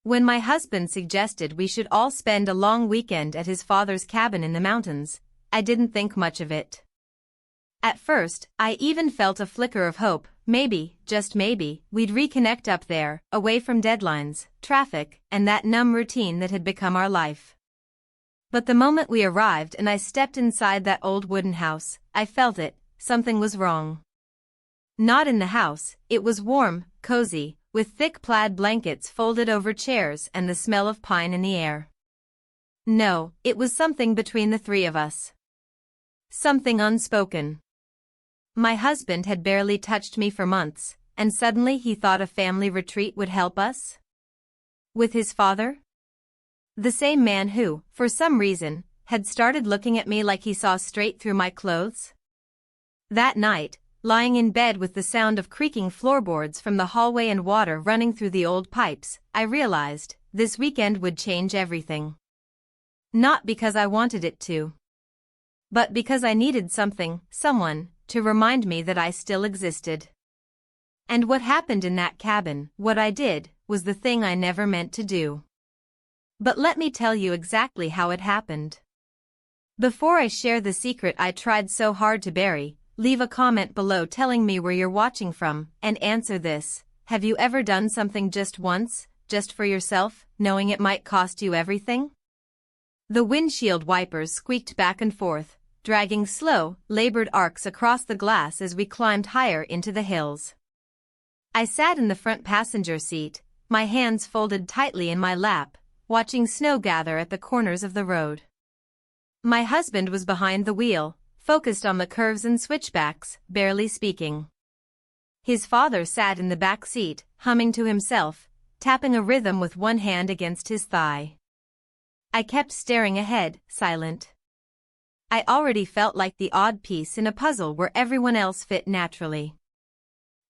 When my husband suggested we should all spend a long weekend at his father's cabin in the mountains, I didn't think much of it. At first, I even felt a flicker of hope. Maybe, just maybe, we'd reconnect up there, away from deadlines, traffic, and that numb routine that had become our life. But the moment we arrived and I stepped inside that old wooden house, I felt it. Something was wrong. Not in the house. It was warm, cozy, with thick plaid blankets folded over chairs and the smell of pine in the air. No, it was something between the three of us. Something unspoken. My husband had barely touched me for months, and suddenly he thought a family retreat would help us? With his father? The same man who, for some reason, had started looking at me like he saw straight through my clothes? That night, lying in bed with the sound of creaking floorboards from the hallway and water running through the old pipes, I realized this weekend would change everything. Not because I wanted it to, but because I needed someone, to remind me that I still existed. And what happened in that cabin, what I did, was the thing I never meant to do. But let me tell you exactly how it happened. Before I share the secret I tried so hard to bury, leave a comment below telling me where you're watching from, and answer this: have you ever done something just once, just for yourself, knowing it might cost you everything? The windshield wipers squeaked back and forth, dragging slow, labored arcs across the glass as we climbed higher into the hills. I sat in the front passenger seat, my hands folded tightly in my lap, watching snow gather at the corners of the road. My husband was behind the wheel, focused on the curves and switchbacks, barely speaking. His father sat in the back seat, humming to himself, tapping a rhythm with one hand against his thigh. I kept staring ahead, silent. I already felt like the odd piece in a puzzle where everyone else fit naturally.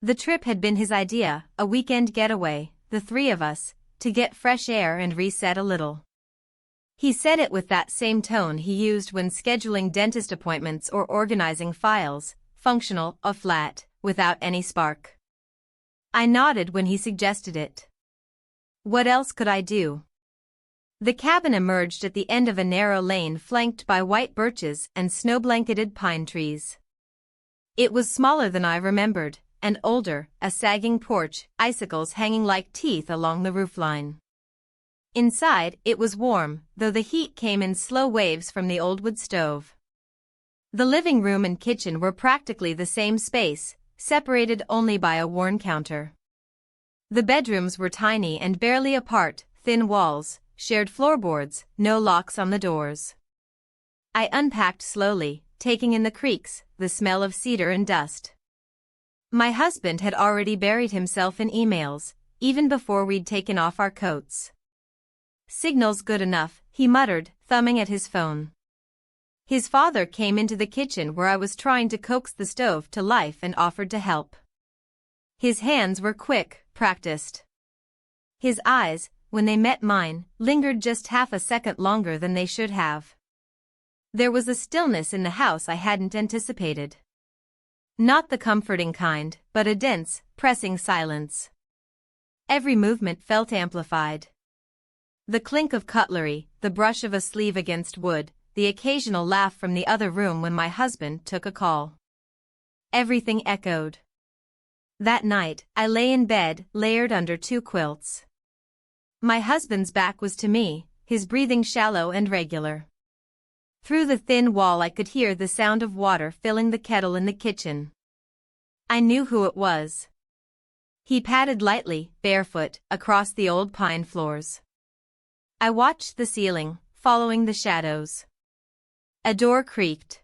The trip had been his idea, a weekend getaway, the three of us, to get fresh air and reset a little. He said it with that same tone he used when scheduling dentist appointments or organizing files, functional, or flat, without any spark. I nodded when he suggested it. What else could I do? The cabin emerged at the end of a narrow lane flanked by white birches and snow-blanketed pine trees. It was smaller than I remembered, and older, a sagging porch, icicles hanging like teeth along the roofline. Inside, it was warm, though the heat came in slow waves from the old wood stove. The living room and kitchen were practically the same space, separated only by a worn counter. The bedrooms were tiny and barely apart, thin walls, shared floorboards, no locks on the doors. I unpacked slowly, taking in the creaks, the smell of cedar and dust. My husband had already buried himself in emails, even before we'd taken off our coats. Signal's good enough, he muttered, thumbing at his phone. His father came into the kitchen where I was trying to coax the stove to life and offered to help. His hands were quick, practiced. His eyes, when they met mine, lingered just half a second longer than they should have. There was a stillness in the house I hadn't anticipated. Not the comforting kind, but a dense, pressing silence. Every movement felt amplified. The clink of cutlery, the brush of a sleeve against wood, the occasional laugh from the other room when my husband took a call. Everything echoed. That night, I lay in bed, layered under two quilts. My husband's back was to me, his breathing shallow and regular. Through the thin wall I could hear the sound of water filling the kettle in the kitchen. I knew who it was. He padded lightly, barefoot, across the old pine floors. I watched the ceiling, following the shadows. A door creaked.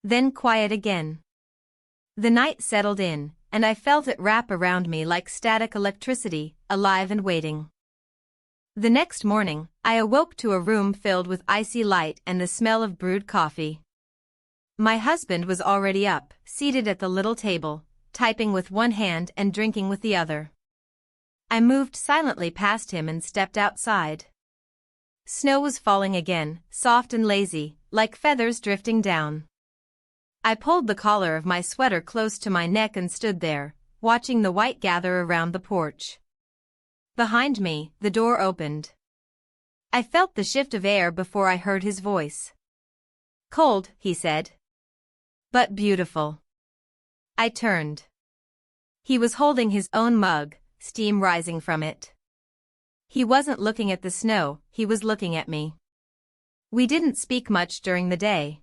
Then quiet again. The night settled in, and I felt it wrap around me like static electricity, alive and waiting. The next morning, I awoke to a room filled with icy light and the smell of brewed coffee. My husband was already up, seated at the little table, typing with one hand and drinking with the other. I moved silently past him and stepped outside. Snow was falling again, soft and lazy, like feathers drifting down. I pulled the collar of my sweater close to my neck and stood there, watching the white gather around the porch. Behind me, the door opened. I felt the shift of air before I heard his voice. "Cold," he said. "But beautiful." I turned. He was holding his own mug, steam rising from it. He wasn't looking at the snow, he was looking at me. We didn't speak much during the day.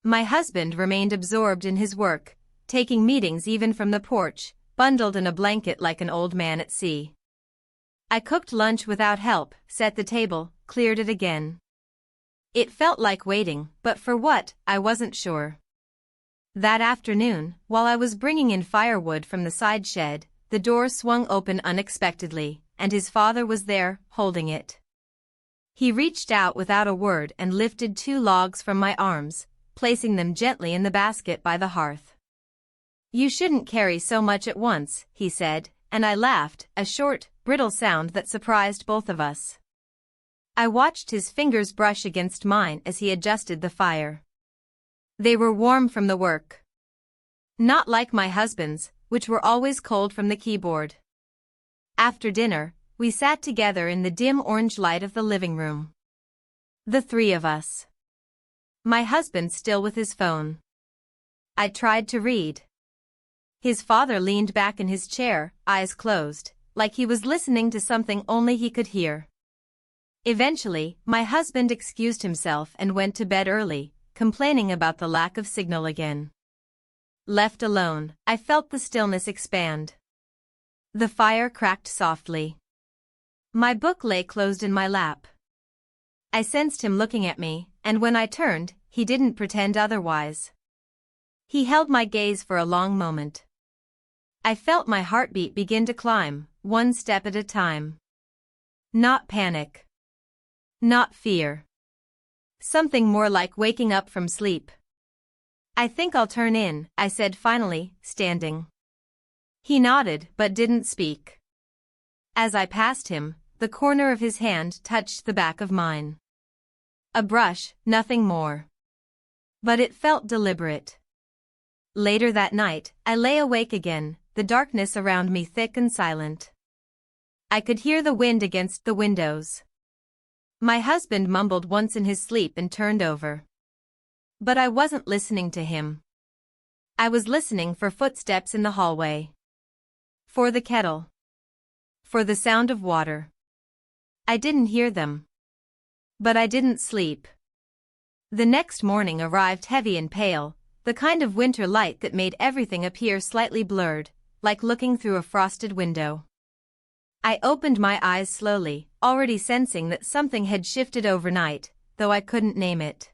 My husband remained absorbed in his work, taking meetings even from the porch, bundled in a blanket like an old man at sea. I cooked lunch without help, set the table, cleared it again. It felt like waiting, but for what, I wasn't sure. That afternoon, while I was bringing in firewood from the side shed, the door swung open unexpectedly, and his father was there, holding it. He reached out without a word and lifted 2 logs from my arms, placing them gently in the basket by the hearth. "You shouldn't carry so much at once," he said, and I laughed, a short, brittle sound that surprised both of us. I watched his fingers brush against mine as he adjusted the fire. They were warm from the work. Not like my husband's, which were always cold from the keyboard. After dinner, we sat together in the dim orange light of the living room. The 3 of us. My husband still with his phone. I tried to read. His father leaned back in his chair, eyes closed, like he was listening to something only he could hear. Eventually, my husband excused himself and went to bed early, complaining about the lack of signal again. Left alone, I felt the stillness expand. The fire cracked softly. My book lay closed in my lap. I sensed him looking at me, and when I turned, he didn't pretend otherwise. He held my gaze for a long moment. I felt my heartbeat begin to climb, one step at a time. Not panic. Not fear. Something more like waking up from sleep. "I think I'll turn in," I said finally, standing. He nodded but didn't speak. As I passed him, the corner of his hand touched the back of mine. A brush, nothing more. But it felt deliberate. Later that night, I lay awake again, the darkness around me thick and silent. I could hear the wind against the windows. My husband mumbled once in his sleep and turned over. But I wasn't listening to him. I was listening for footsteps in the hallway. For the kettle. For the sound of water. I didn't hear them. But I didn't sleep. The next morning arrived heavy and pale, the kind of winter light that made everything appear slightly blurred, like looking through a frosted window. I opened my eyes slowly, already sensing that something had shifted overnight, though I couldn't name it.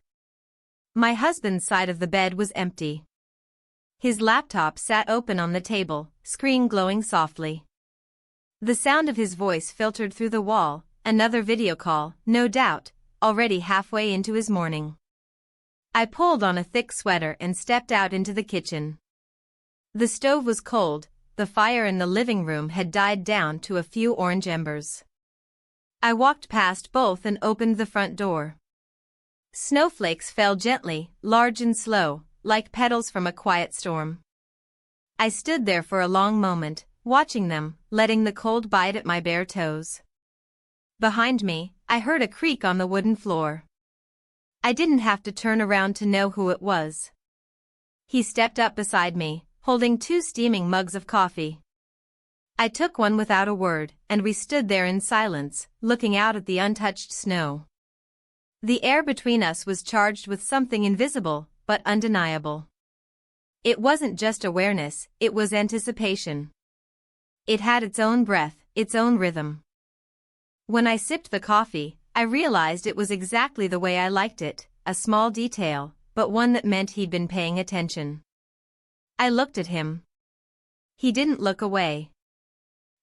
My husband's side of the bed was empty. His laptop sat open on the table, screen glowing softly. The sound of his voice filtered through the wall, another video call, no doubt, already halfway into his morning. I pulled on a thick sweater and stepped out into the kitchen. The stove was cold, the fire in the living room had died down to a few orange embers. I walked past both and opened the front door. Snowflakes fell gently, large and slow, like petals from a quiet storm. I stood there for a long moment, watching them, letting the cold bite at my bare toes. Behind me, I heard a creak on the wooden floor. I didn't have to turn around to know who it was. He stepped up beside me, holding 2 steaming mugs of coffee. I took one without a word, and we stood there in silence, looking out at the untouched snow. The air between us was charged with something invisible, but undeniable. It wasn't just awareness, it was anticipation. It had its own breath, its own rhythm. When I sipped the coffee, I realized it was exactly the way I liked it, a small detail, but one that meant he'd been paying attention. I looked at him. He didn't look away.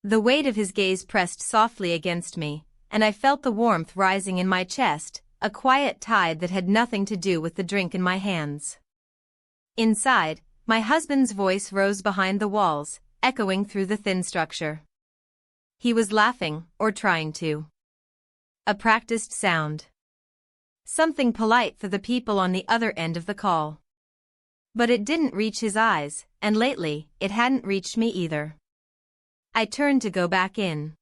The weight of his gaze pressed softly against me, and I felt the warmth rising in my chest, a quiet tide that had nothing to do with the drink in my hands. Inside, my husband's voice rose behind the walls, echoing through the thin structure. He was laughing, or trying to. A practiced sound. Something polite for the people on the other end of the call. But it didn't reach his eyes, and lately, it hadn't reached me either. I turned to go back in.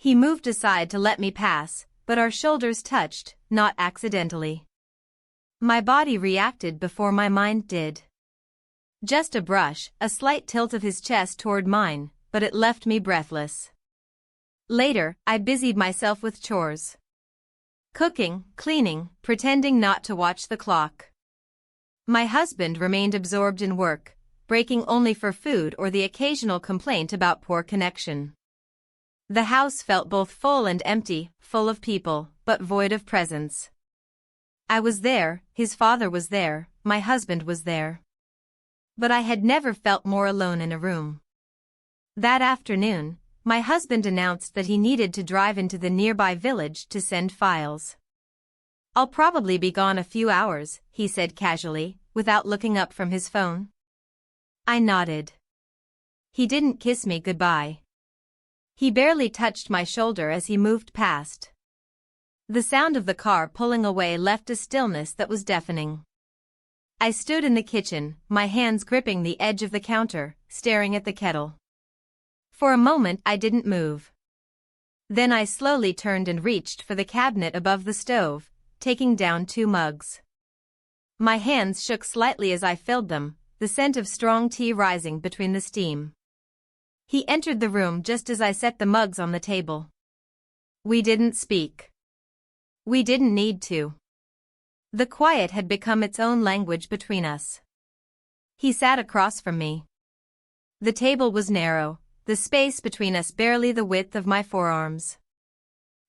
He moved aside to let me pass, but our shoulders touched, not accidentally. My body reacted before my mind did. Just a brush, a slight tilt of his chest toward mine, but it left me breathless. Later, I busied myself with chores. Cooking, cleaning, pretending not to watch the clock. My husband remained absorbed in work, breaking only for food or the occasional complaint about poor connection. The house felt both full and empty, full of people, but void of presence. I was there, his father was there, my husband was there. But I had never felt more alone in a room. That afternoon, my husband announced that he needed to drive into the nearby village to send files. "I'll probably be gone a few hours," he said casually, without looking up from his phone. I nodded. He didn't kiss me goodbye. He barely touched my shoulder as he moved past. The sound of the car pulling away left a stillness that was deafening. I stood in the kitchen, my hands gripping the edge of the counter, staring at the kettle. For a moment I didn't move. Then I slowly turned and reached for the cabinet above the stove, taking down 2 mugs. My hands shook slightly as I filled them, the scent of strong tea rising between the steam. He entered the room just as I set the mugs on the table. We didn't speak. We didn't need to. The quiet had become its own language between us. He sat across from me. The table was narrow, the space between us barely the width of my forearms.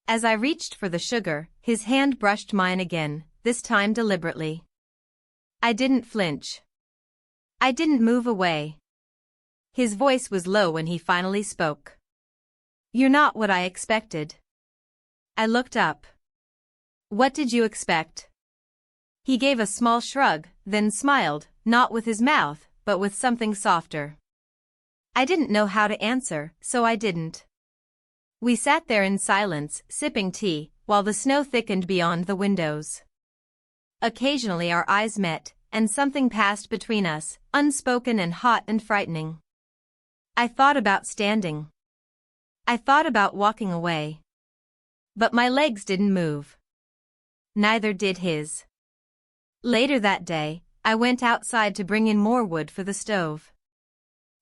As I reached for the sugar, his hand brushed mine again, this time deliberately. I didn't flinch. I didn't move away. His voice was low when he finally spoke. "You're not what I expected." I looked up. "What did you expect?" He gave a small shrug, then smiled, not with his mouth, but with something softer. I didn't know how to answer, so I didn't. We sat there in silence, sipping tea, while the snow thickened beyond the windows. Occasionally our eyes met, and something passed between us, unspoken and hot and frightening. I thought about standing. I thought about walking away. But my legs didn't move. Neither did his. Later that day, I went outside to bring in more wood for the stove.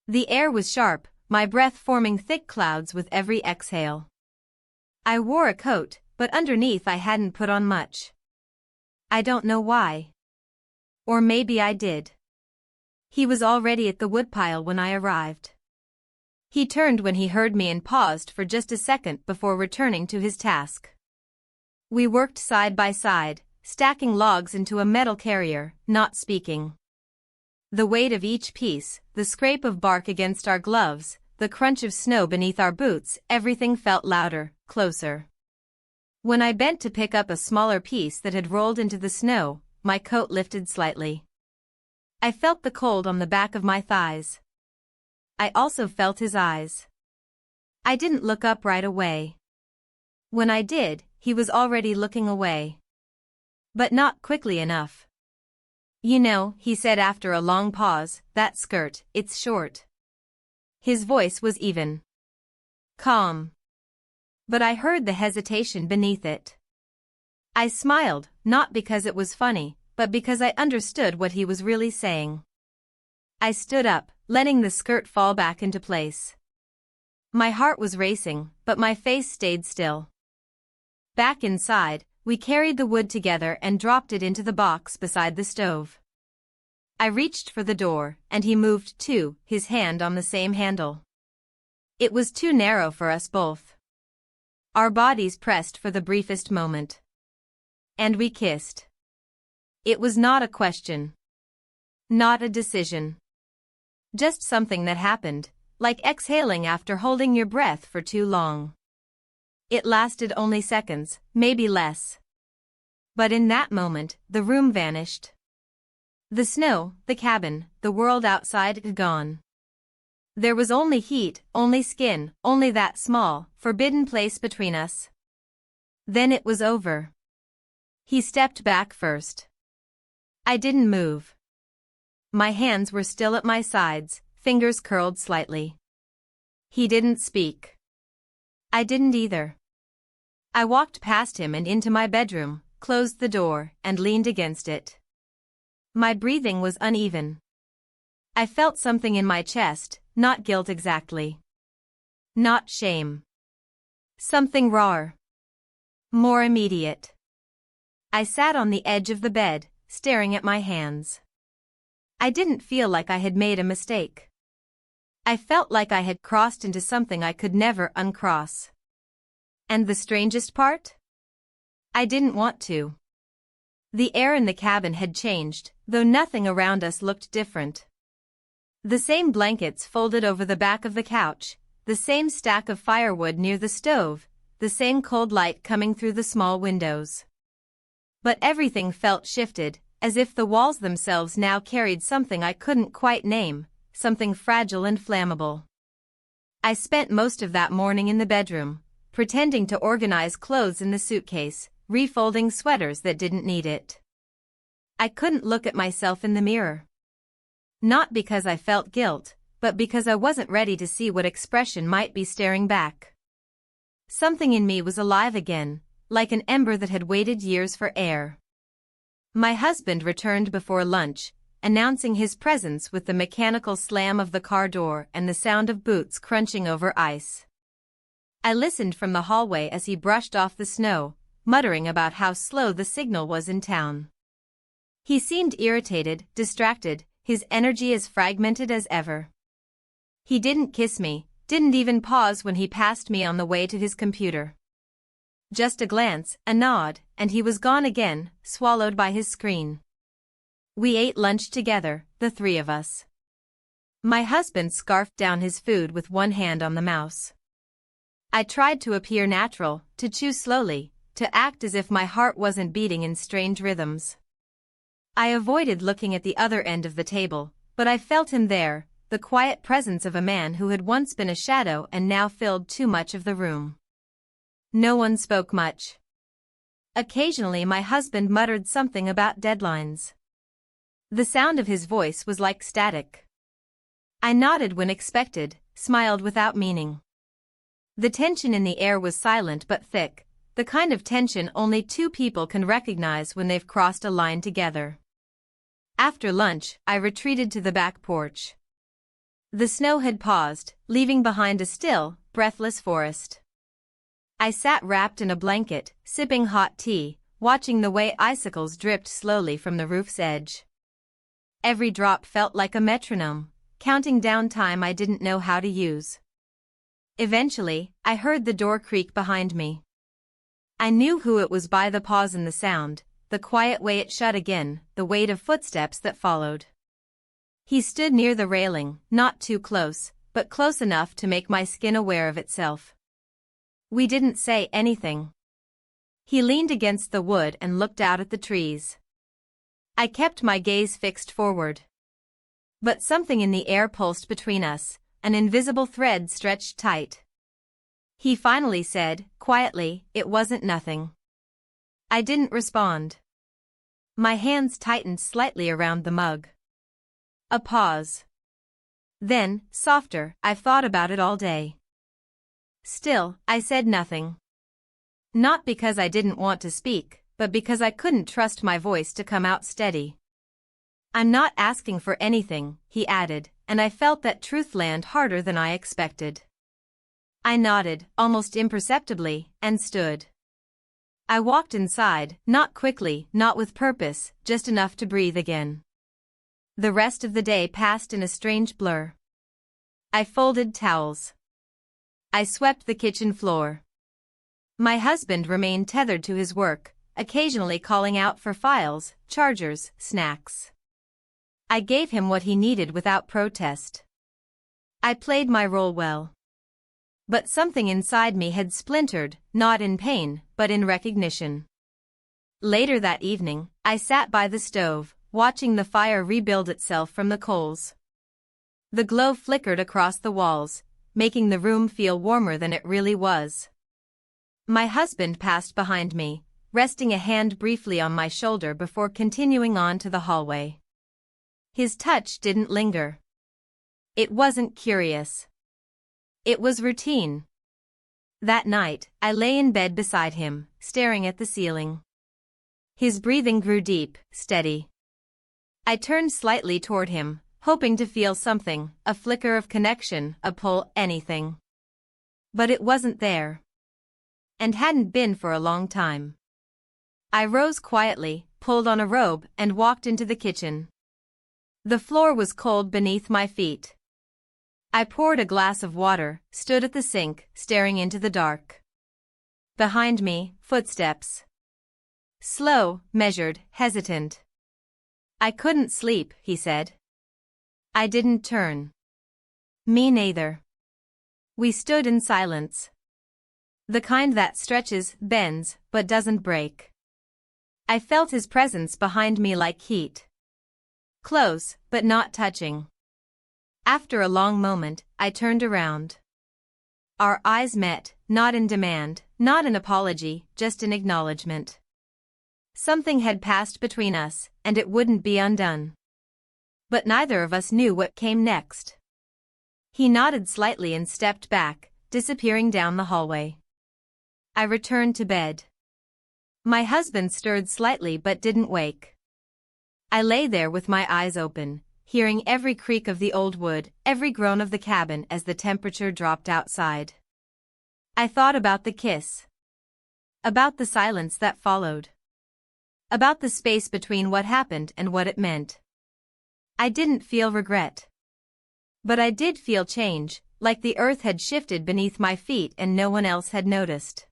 The air was sharp, my breath forming thick clouds with every exhale. I wore a coat, but underneath I hadn't put on much. I don't know why. Or maybe I did. He was already at the woodpile when I arrived. He turned when he heard me and paused for just a second before returning to his task. We worked side by side, stacking logs into a metal carrier, not speaking. The weight of each piece, the scrape of bark against our gloves, the crunch of snow beneath our boots, everything felt louder, closer. When I bent to pick up a smaller piece that had rolled into the snow, my coat lifted slightly. I felt the cold on the back of my thighs. I also felt his eyes. I didn't look up right away. When I did, he was already looking away. But not quickly enough. "You know," he said after a long pause, "that skirt, it's short." His voice was even. Calm. But I heard the hesitation beneath it. I smiled, not because it was funny, but because I understood what he was really saying. I stood up, letting the skirt fall back into place. My heart was racing, but my face stayed still. Back inside, we carried the wood together and dropped it into the box beside the stove. I reached for the door, and he moved too, his hand on the same handle. It was too narrow for us both. Our bodies pressed for the briefest moment. And we kissed. It was not a question. Not a decision. Just something that happened, like exhaling after holding your breath for too long. It lasted only seconds, maybe less. But in that moment, the room vanished. The snow, the cabin, the world outside had gone. There was only heat, only skin, only that small, forbidden place between us. Then it was over. He stepped back first. I didn't move. My hands were still at my sides, fingers curled slightly. He didn't speak. I didn't either. I walked past him and into my bedroom, closed the door, and leaned against it. My breathing was uneven. I felt something in my chest, not guilt exactly. Not shame. Something rawer. More immediate. I sat on the edge of the bed, staring at my hands. I didn't feel like I had made a mistake. I felt like I had crossed into something I could never uncross. And the strangest part? I didn't want to. The air in the cabin had changed, though nothing around us looked different. The same blankets folded over the back of the couch, the same stack of firewood near the stove, the same cold light coming through the small windows. But everything felt shifted, as if the walls themselves now carried something I couldn't quite name, something fragile and flammable. I spent most of that morning in the bedroom, pretending to organize clothes in the suitcase, refolding sweaters that didn't need it. I couldn't look at myself in the mirror. Not because I felt guilt, but because I wasn't ready to see what expression might be staring back. Something in me was alive again, like an ember that had waited years for air. My husband returned before lunch, announcing his presence with the mechanical slam of the car door and the sound of boots crunching over ice. I listened from the hallway as he brushed off the snow, muttering about how slow the signal was in town. He seemed irritated, distracted, his energy as fragmented as ever. He didn't kiss me, didn't even pause when he passed me on the way to his computer. Just a glance, a nod, and he was gone again, swallowed by his screen. We ate lunch together, the three of us. My husband scarfed down his food with one hand on the mouse. I tried to appear natural, to chew slowly, to act as if my heart wasn't beating in strange rhythms. I avoided looking at the other end of the table, but I felt him there, the quiet presence of a man who had once been a shadow and now filled too much of the room. No one spoke much. Occasionally my husband muttered something about deadlines. The sound of his voice was like static. I nodded when expected, smiled without meaning. The tension in the air was silent but thick, the kind of tension only two people can recognize when they've crossed a line together. After lunch, I retreated to the back porch. The snow had paused, leaving behind a still, breathless forest. I sat wrapped in a blanket, sipping hot tea, watching the way icicles dripped slowly from the roof's edge. Every drop felt like a metronome, counting down time I didn't know how to use. Eventually, I heard the door creak behind me. I knew who it was by the pause in the sound, the quiet way it shut again, the weight of footsteps that followed. He stood near the railing, not too close, but close enough to make my skin aware of itself. We didn't say anything. He leaned against the wood and looked out at the trees. I kept my gaze fixed forward. But something in the air pulsed between us, an invisible thread stretched tight. He finally said, quietly, "It wasn't nothing." I didn't respond. My hands tightened slightly around the mug. A pause. Then, softer, "I've thought about it all day." Still, I said nothing. Not because I didn't want to speak, but because I couldn't trust my voice to come out steady. "I'm not asking for anything," he added, and I felt that truth land harder than I expected. I nodded, almost imperceptibly, and stood. I walked inside, not quickly, not with purpose, just enough to breathe again. The rest of the day passed in a strange blur. I folded towels. I swept the kitchen floor. My husband remained tethered to his work, occasionally calling out for files, chargers, snacks. I gave him what he needed without protest. I played my role well. But something inside me had splintered, not in pain, but in recognition. Later that evening, I sat by the stove, watching the fire rebuild itself from the coals. The glow flickered across the walls, making the room feel warmer than it really was. My husband passed behind me, resting a hand briefly on my shoulder before continuing on to the hallway. His touch didn't linger. It wasn't curious. It was routine. That night, I lay in bed beside him, staring at the ceiling. His breathing grew deep, steady. I turned slightly toward him, hoping to feel something, a flicker of connection, a pull, anything. But it wasn't there. And hadn't been for a long time. I rose quietly, pulled on a robe, and walked into the kitchen. The floor was cold beneath my feet. I poured a glass of water, stood at the sink, staring into the dark. Behind me, footsteps. Slow, measured, hesitant. "I couldn't sleep," he said. I didn't turn. Me neither. We stood in silence. The kind that stretches, bends, but doesn't break. I felt his presence behind me like heat. Close, but not touching. After a long moment, I turned around. Our eyes met, not in demand, not in apology, just in acknowledgement. Something had passed between us, and it wouldn't be undone. But neither of us knew what came next. He nodded slightly and stepped back, disappearing down the hallway. I returned to bed. My husband stirred slightly but didn't wake. I lay there with my eyes open, hearing every creak of the old wood, every groan of the cabin as the temperature dropped outside. I thought about the kiss. About the silence that followed. About the space between what happened and what it meant. I didn't feel regret. But I did feel change, like the earth had shifted beneath my feet and no one else had noticed.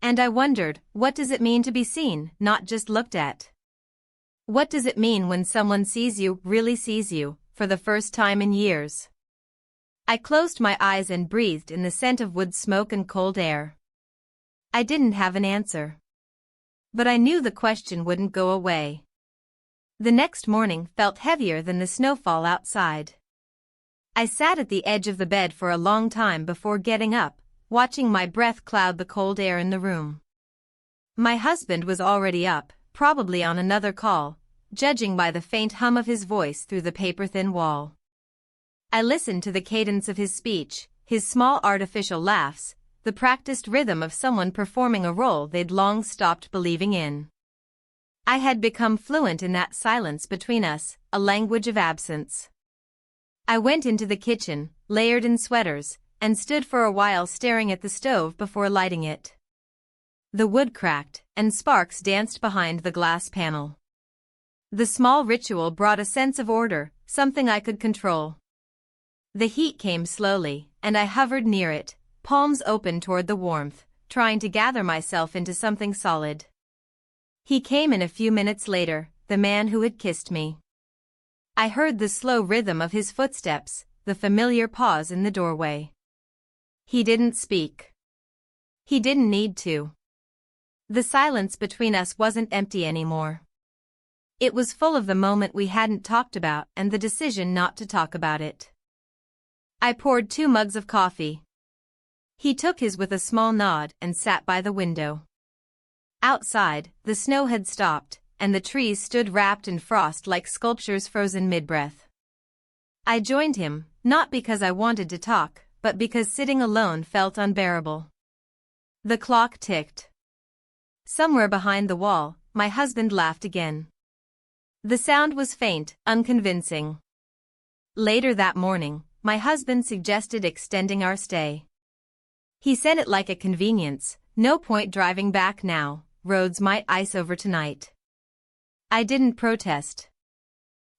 And I wondered, what does it mean to be seen, not just looked at? What does it mean when someone sees you, really sees you, for the first time in years? I closed my eyes and breathed in the scent of wood smoke and cold air. I didn't have an answer. But I knew the question wouldn't go away. The next morning felt heavier than the snowfall outside. I sat at the edge of the bed for a long time before getting up, watching my breath cloud the cold air in the room. My husband was already up, probably on another call, judging by the faint hum of his voice through the paper-thin wall. I listened to the cadence of his speech, his small artificial laughs, the practiced rhythm of someone performing a role they'd long stopped believing in. I had become fluent in that silence between us, a language of absence. I went into the kitchen, layered in sweaters, and stood for a while staring at the stove before lighting it. The wood cracked, and sparks danced behind the glass panel. The small ritual brought a sense of order, something I could control. The heat came slowly, and I hovered near it, palms open toward the warmth, trying to gather myself into something solid. He came in a few minutes later, the man who had kissed me. I heard the slow rhythm of his footsteps, the familiar pause in the doorway. He didn't speak. He didn't need to. The silence between us wasn't empty anymore. It was full of the moment we hadn't talked about and the decision not to talk about it. I poured 2 mugs of coffee. He took his with a small nod and sat by the window. Outside, the snow had stopped, and the trees stood wrapped in frost like sculptures frozen mid-breath. I joined him, not because I wanted to talk, but because sitting alone felt unbearable. The clock ticked. Somewhere behind the wall, my husband laughed again. The sound was faint, unconvincing. Later that morning, my husband suggested extending our stay. He said it like a convenience, no point driving back now, roads might ice over tonight. I didn't protest.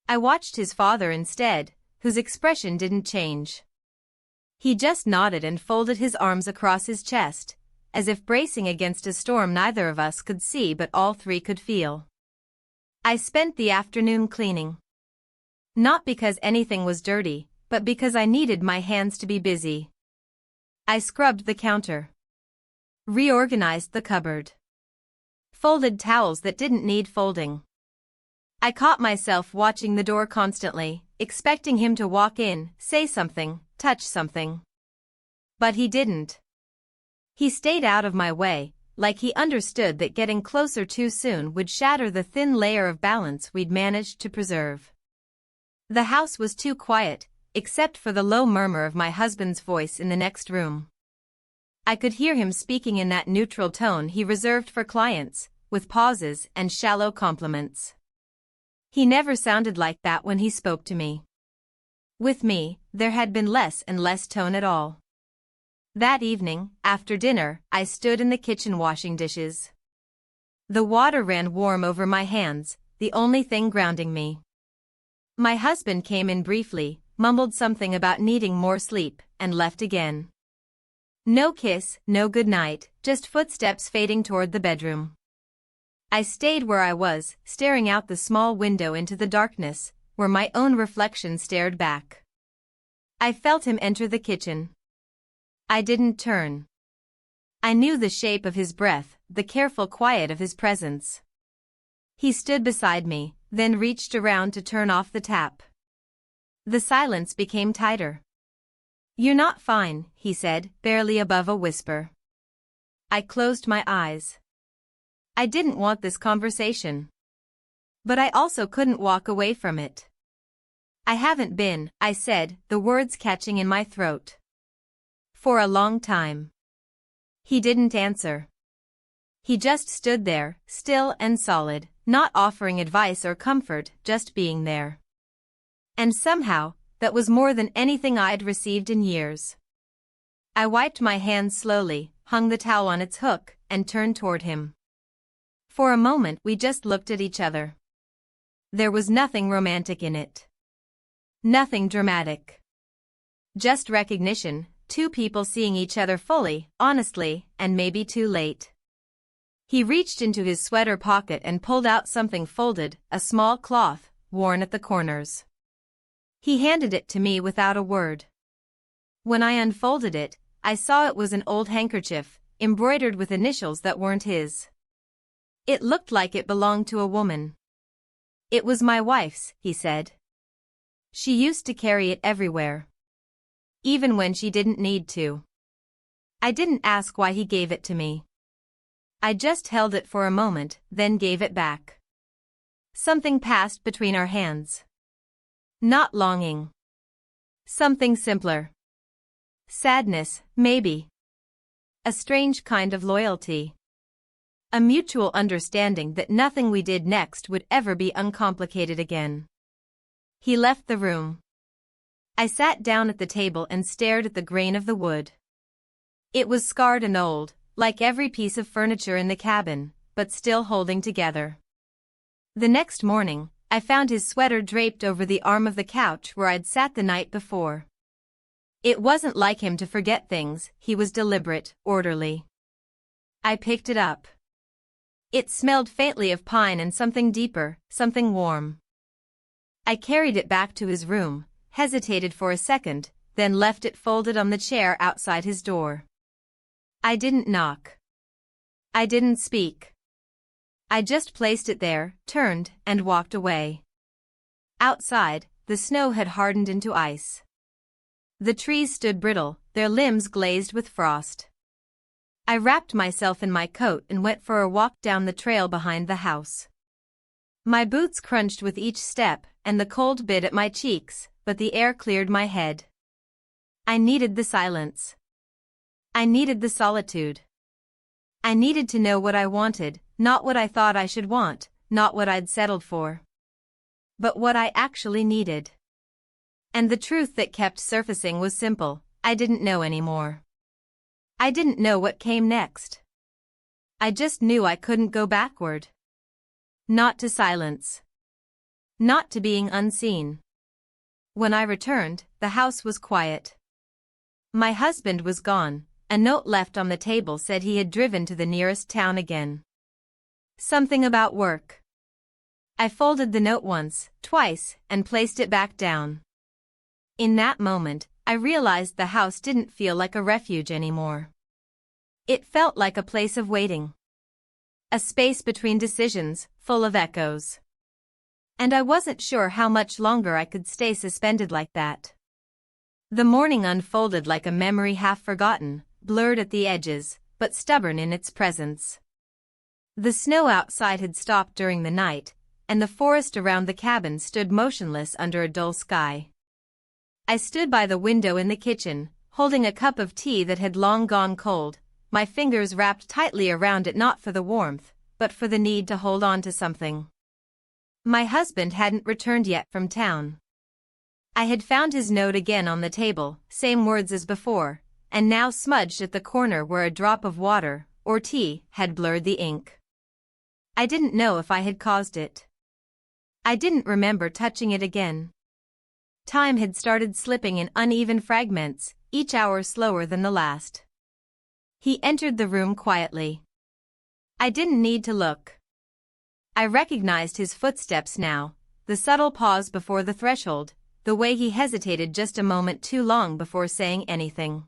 I watched his father instead, whose expression didn't change. He just nodded and folded his arms across his chest, as if bracing against a storm neither of us could see but all 3 could feel. I spent the afternoon cleaning. Not because anything was dirty, but because I needed my hands to be busy. I scrubbed the counter. Reorganized the cupboard. Folded towels that didn't need folding. I caught myself watching the door constantly, expecting him to walk in, say something, touch something. But he didn't. He stayed out of my way, like he understood that getting closer too soon would shatter the thin layer of balance we'd managed to preserve. The house was too quiet, except for the low murmur of my husband's voice in the next room. I could hear him speaking in that neutral tone he reserved for clients, with pauses and shallow compliments. He never sounded like that when he spoke to me. With me, there had been less and less tone at all. That evening, after dinner, I stood in the kitchen washing dishes. The water ran warm over my hands, the only thing grounding me. My husband came in briefly, mumbled something about needing more sleep, and left again. No kiss, no goodnight, just footsteps fading toward the bedroom. I stayed where I was, staring out the small window into the darkness, where my own reflection stared back. I felt him enter the kitchen. I didn't turn. I knew the shape of his breath, the careful quiet of his presence. He stood beside me, then reached around to turn off the tap. The silence became tighter. "You're not fine," he said, barely above a whisper. I closed my eyes. I didn't want this conversation. But I also couldn't walk away from it. "I haven't been," I said, the words catching in my throat. "For a long time." He didn't answer. He just stood there, still and solid, not offering advice or comfort, just being there. And somehow, that was more than anything I'd received in years. I wiped my hands slowly, hung the towel on its hook, and turned toward him. For a moment we just looked at each other. There was nothing romantic in it. Nothing dramatic. Just recognition, two people seeing each other fully, honestly, and maybe too late. He reached into his sweater pocket and pulled out something folded, a small cloth, worn at the corners. He handed it to me without a word. When I unfolded it, I saw it was an old handkerchief, embroidered with initials that weren't his. It looked like it belonged to a woman. "It was my wife's," he said. "She used to carry it everywhere. Even when she didn't need to." I didn't ask why he gave it to me. I just held it for a moment, then gave it back. Something passed between our hands. Not longing. Something simpler. Sadness, maybe. A strange kind of loyalty. A mutual understanding that nothing we did next would ever be uncomplicated again. He left the room. I sat down at the table and stared at the grain of the wood. It was scarred and old, like every piece of furniture in the cabin, but still holding together. The next morning, I found his sweater draped over the arm of the couch where I'd sat the night before. It wasn't like him to forget things, he was deliberate, orderly. I picked it up. It smelled faintly of pine and something deeper, something warm. I carried it back to his room, hesitated for a second, then left it folded on the chair outside his door. I didn't knock. I didn't speak. I just placed it there, turned, and walked away. Outside, the snow had hardened into ice. The trees stood brittle, their limbs glazed with frost. I wrapped myself in my coat and went for a walk down the trail behind the house. My boots crunched with each step, and the cold bit at my cheeks, but the air cleared my head. I needed the silence. I needed the solitude. I needed to know what I wanted, not what I thought I should want, not what I'd settled for. But what I actually needed. And the truth that kept surfacing was simple: I didn't know anymore. I didn't know what came next. I just knew I couldn't go backward. Not to silence. Not to being unseen. When I returned, the house was quiet. My husband was gone. A note left on the table said he had driven to the nearest town again. Something about work. I folded the note once, twice, and placed it back down. In that moment, I realized the house didn't feel like a refuge anymore. It felt like a place of waiting. A space between decisions, full of echoes. And I wasn't sure how much longer I could stay suspended like that. The morning unfolded like a memory half forgotten, blurred at the edges, but stubborn in its presence. The snow outside had stopped during the night, and the forest around the cabin stood motionless under a dull sky. I stood by the window in the kitchen, holding a cup of tea that had long gone cold, my fingers wrapped tightly around it not for the warmth, but for the need to hold on to something. My husband hadn't returned yet from town. I had found his note again on the table, same words as before, and now smudged at the corner where a drop of water, or tea, had blurred the ink. I didn't know if I had caused it. I didn't remember touching it again. Time had started slipping in uneven fragments, each hour slower than the last. He entered the room quietly. I didn't need to look. I recognized his footsteps now, the subtle pause before the threshold, the way he hesitated just a moment too long before saying anything.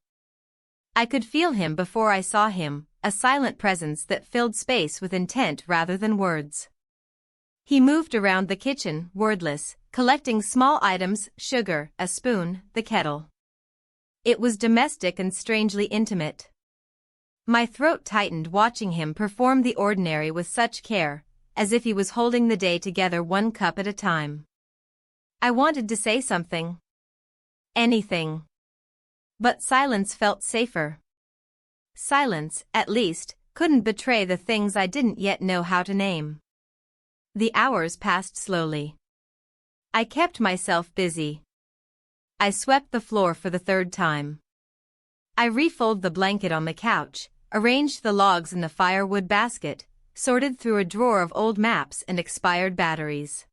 I could feel him before I saw him, a silent presence that filled space with intent rather than words. He moved around the kitchen, wordless, collecting small items, sugar, a spoon, the kettle. It was domestic and strangely intimate. My throat tightened watching him perform the ordinary with such care, as if he was holding the day together one cup at a time. I wanted to say something. Anything. But silence felt safer. Silence, at least, couldn't betray the things I didn't yet know how to name. The hours passed slowly. I kept myself busy. I swept the floor for the third time. I refolded the blanket on the couch, arranged the logs in the firewood basket, sorted through a drawer of old maps and expired batteries.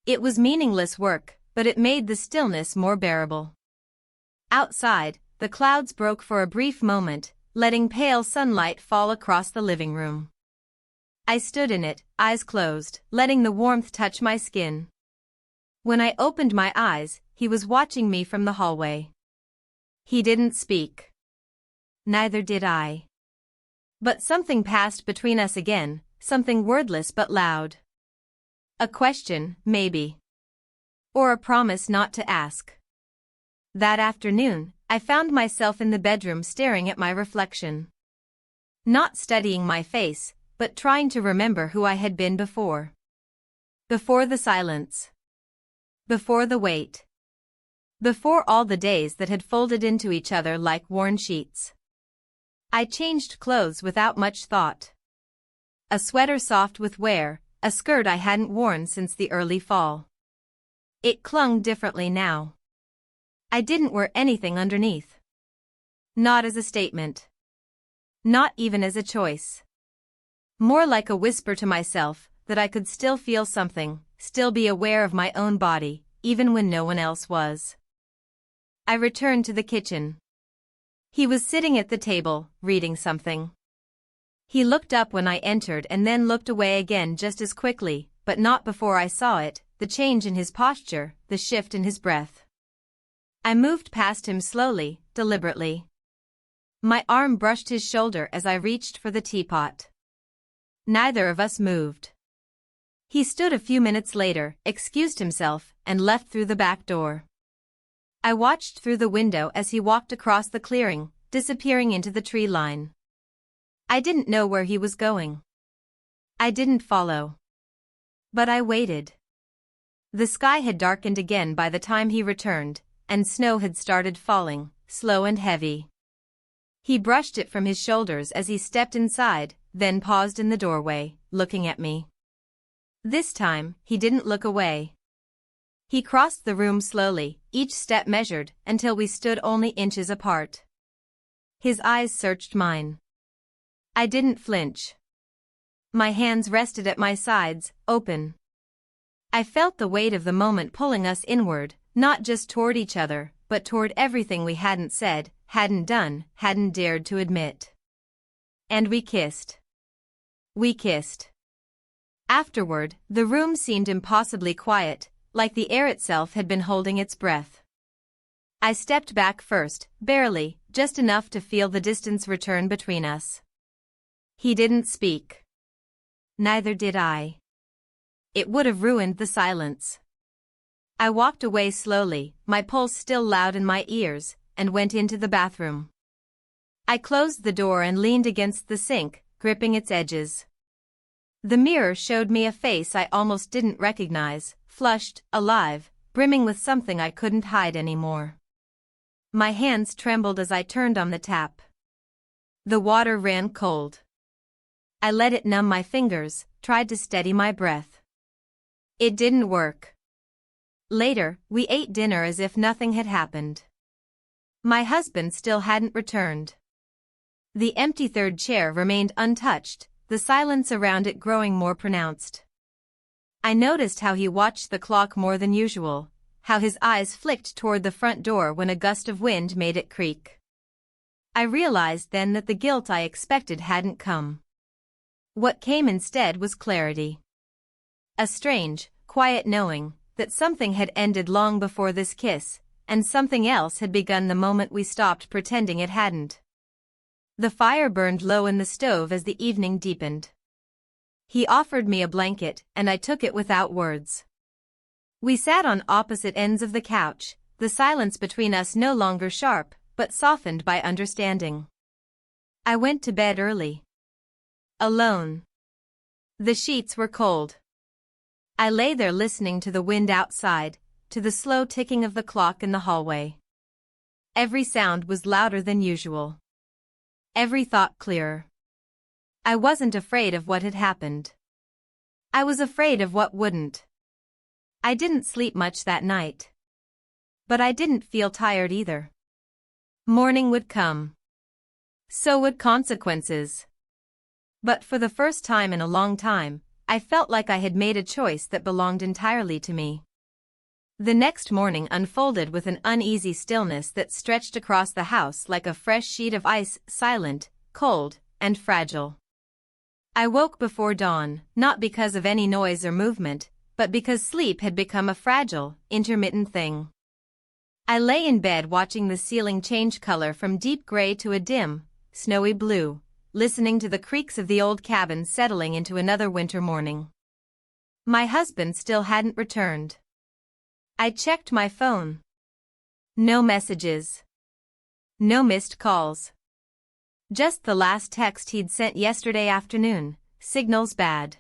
It was meaningless work, but it made the stillness more bearable. Outside, the clouds broke for a brief moment, letting pale sunlight fall across the living room. I stood in it, eyes closed, letting the warmth touch my skin. When I opened my eyes, he was watching me from the hallway. He didn't speak. Neither did I. But something passed between us again, something wordless but loud. A question, maybe. Or a promise not to ask. That afternoon, I found myself in the bedroom staring at my reflection. Not studying my face, but trying to remember who I had been before. Before the silence. Before the wait. Before all the days that had folded into each other like worn sheets. I changed clothes without much thought. A sweater soft with wear, a skirt I hadn't worn since the early fall. It clung differently now. I didn't wear anything underneath. Not as a statement. Not even as a choice. More like a whisper to myself that I could still feel something, still be aware of my own body, even when no one else was. I returned to the kitchen. He was sitting at the table, reading something. He looked up when I entered and then looked away again just as quickly, but not before I saw it, the change in his posture, the shift in his breath. I moved past him slowly, deliberately. My arm brushed his shoulder as I reached for the teapot. Neither of us moved. He stood a few minutes later, excused himself, and left through the back door. I watched through the window as he walked across the clearing, disappearing into the tree line. I didn't know where he was going. I didn't follow. But I waited. The sky had darkened again by the time he returned, and snow had started falling, slow and heavy. He brushed it from his shoulders as he stepped inside, then paused in the doorway, looking at me. This time, he didn't look away. He crossed the room slowly, each step measured, until we stood only inches apart. His eyes searched mine. I didn't flinch. My hands rested at my sides, open. I felt the weight of the moment pulling us inward, not just toward each other, but toward everything we hadn't said, hadn't done, hadn't dared to admit. And we kissed. We kissed. Afterward, the room seemed impossibly quiet, like the air itself had been holding its breath. I stepped back first, barely, just enough to feel the distance return between us. He didn't speak. Neither did I. It would have ruined the silence. I walked away slowly, my pulse still loud in my ears, and went into the bathroom. I closed the door and leaned against the sink, gripping its edges. The mirror showed me a face I almost didn't recognize, flushed, alive, brimming with something I couldn't hide anymore. My hands trembled as I turned on the tap. The water ran cold. I let it numb my fingers, tried to steady my breath. It didn't work. Later, we ate dinner as if nothing had happened. My husband still hadn't returned. The empty third chair remained untouched, the silence around it growing more pronounced. I noticed how he watched the clock more than usual, how his eyes flicked toward the front door when a gust of wind made it creak. I realized then that the guilt I expected hadn't come. What came instead was clarity. A strange, quiet knowing that something had ended long before this kiss, and something else had begun the moment we stopped pretending it hadn't. The fire burned low in the stove as the evening deepened. He offered me a blanket, and I took it without words. We sat on opposite ends of the couch, the silence between us no longer sharp, but softened by understanding. I went to bed early. Alone. The sheets were cold. I lay there listening to the wind outside, to the slow ticking of the clock in the hallway. Every sound was louder than usual. Every thought clearer. I wasn't afraid of what had happened. I was afraid of what wouldn't. I didn't sleep much that night. But I didn't feel tired either. Morning would come. So would consequences. But for the first time in a long time, I felt like I had made a choice that belonged entirely to me. The next morning unfolded with an uneasy stillness that stretched across the house like a fresh sheet of ice, silent, cold, and fragile. I woke before dawn, not because of any noise or movement, but because sleep had become a fragile, intermittent thing. I lay in bed watching the ceiling change color from deep gray to a dim, snowy blue, listening to the creaks of the old cabin settling into another winter morning. My husband still hadn't returned. I checked my phone. No messages. No missed calls. Just the last text he'd sent yesterday afternoon, signal's bad.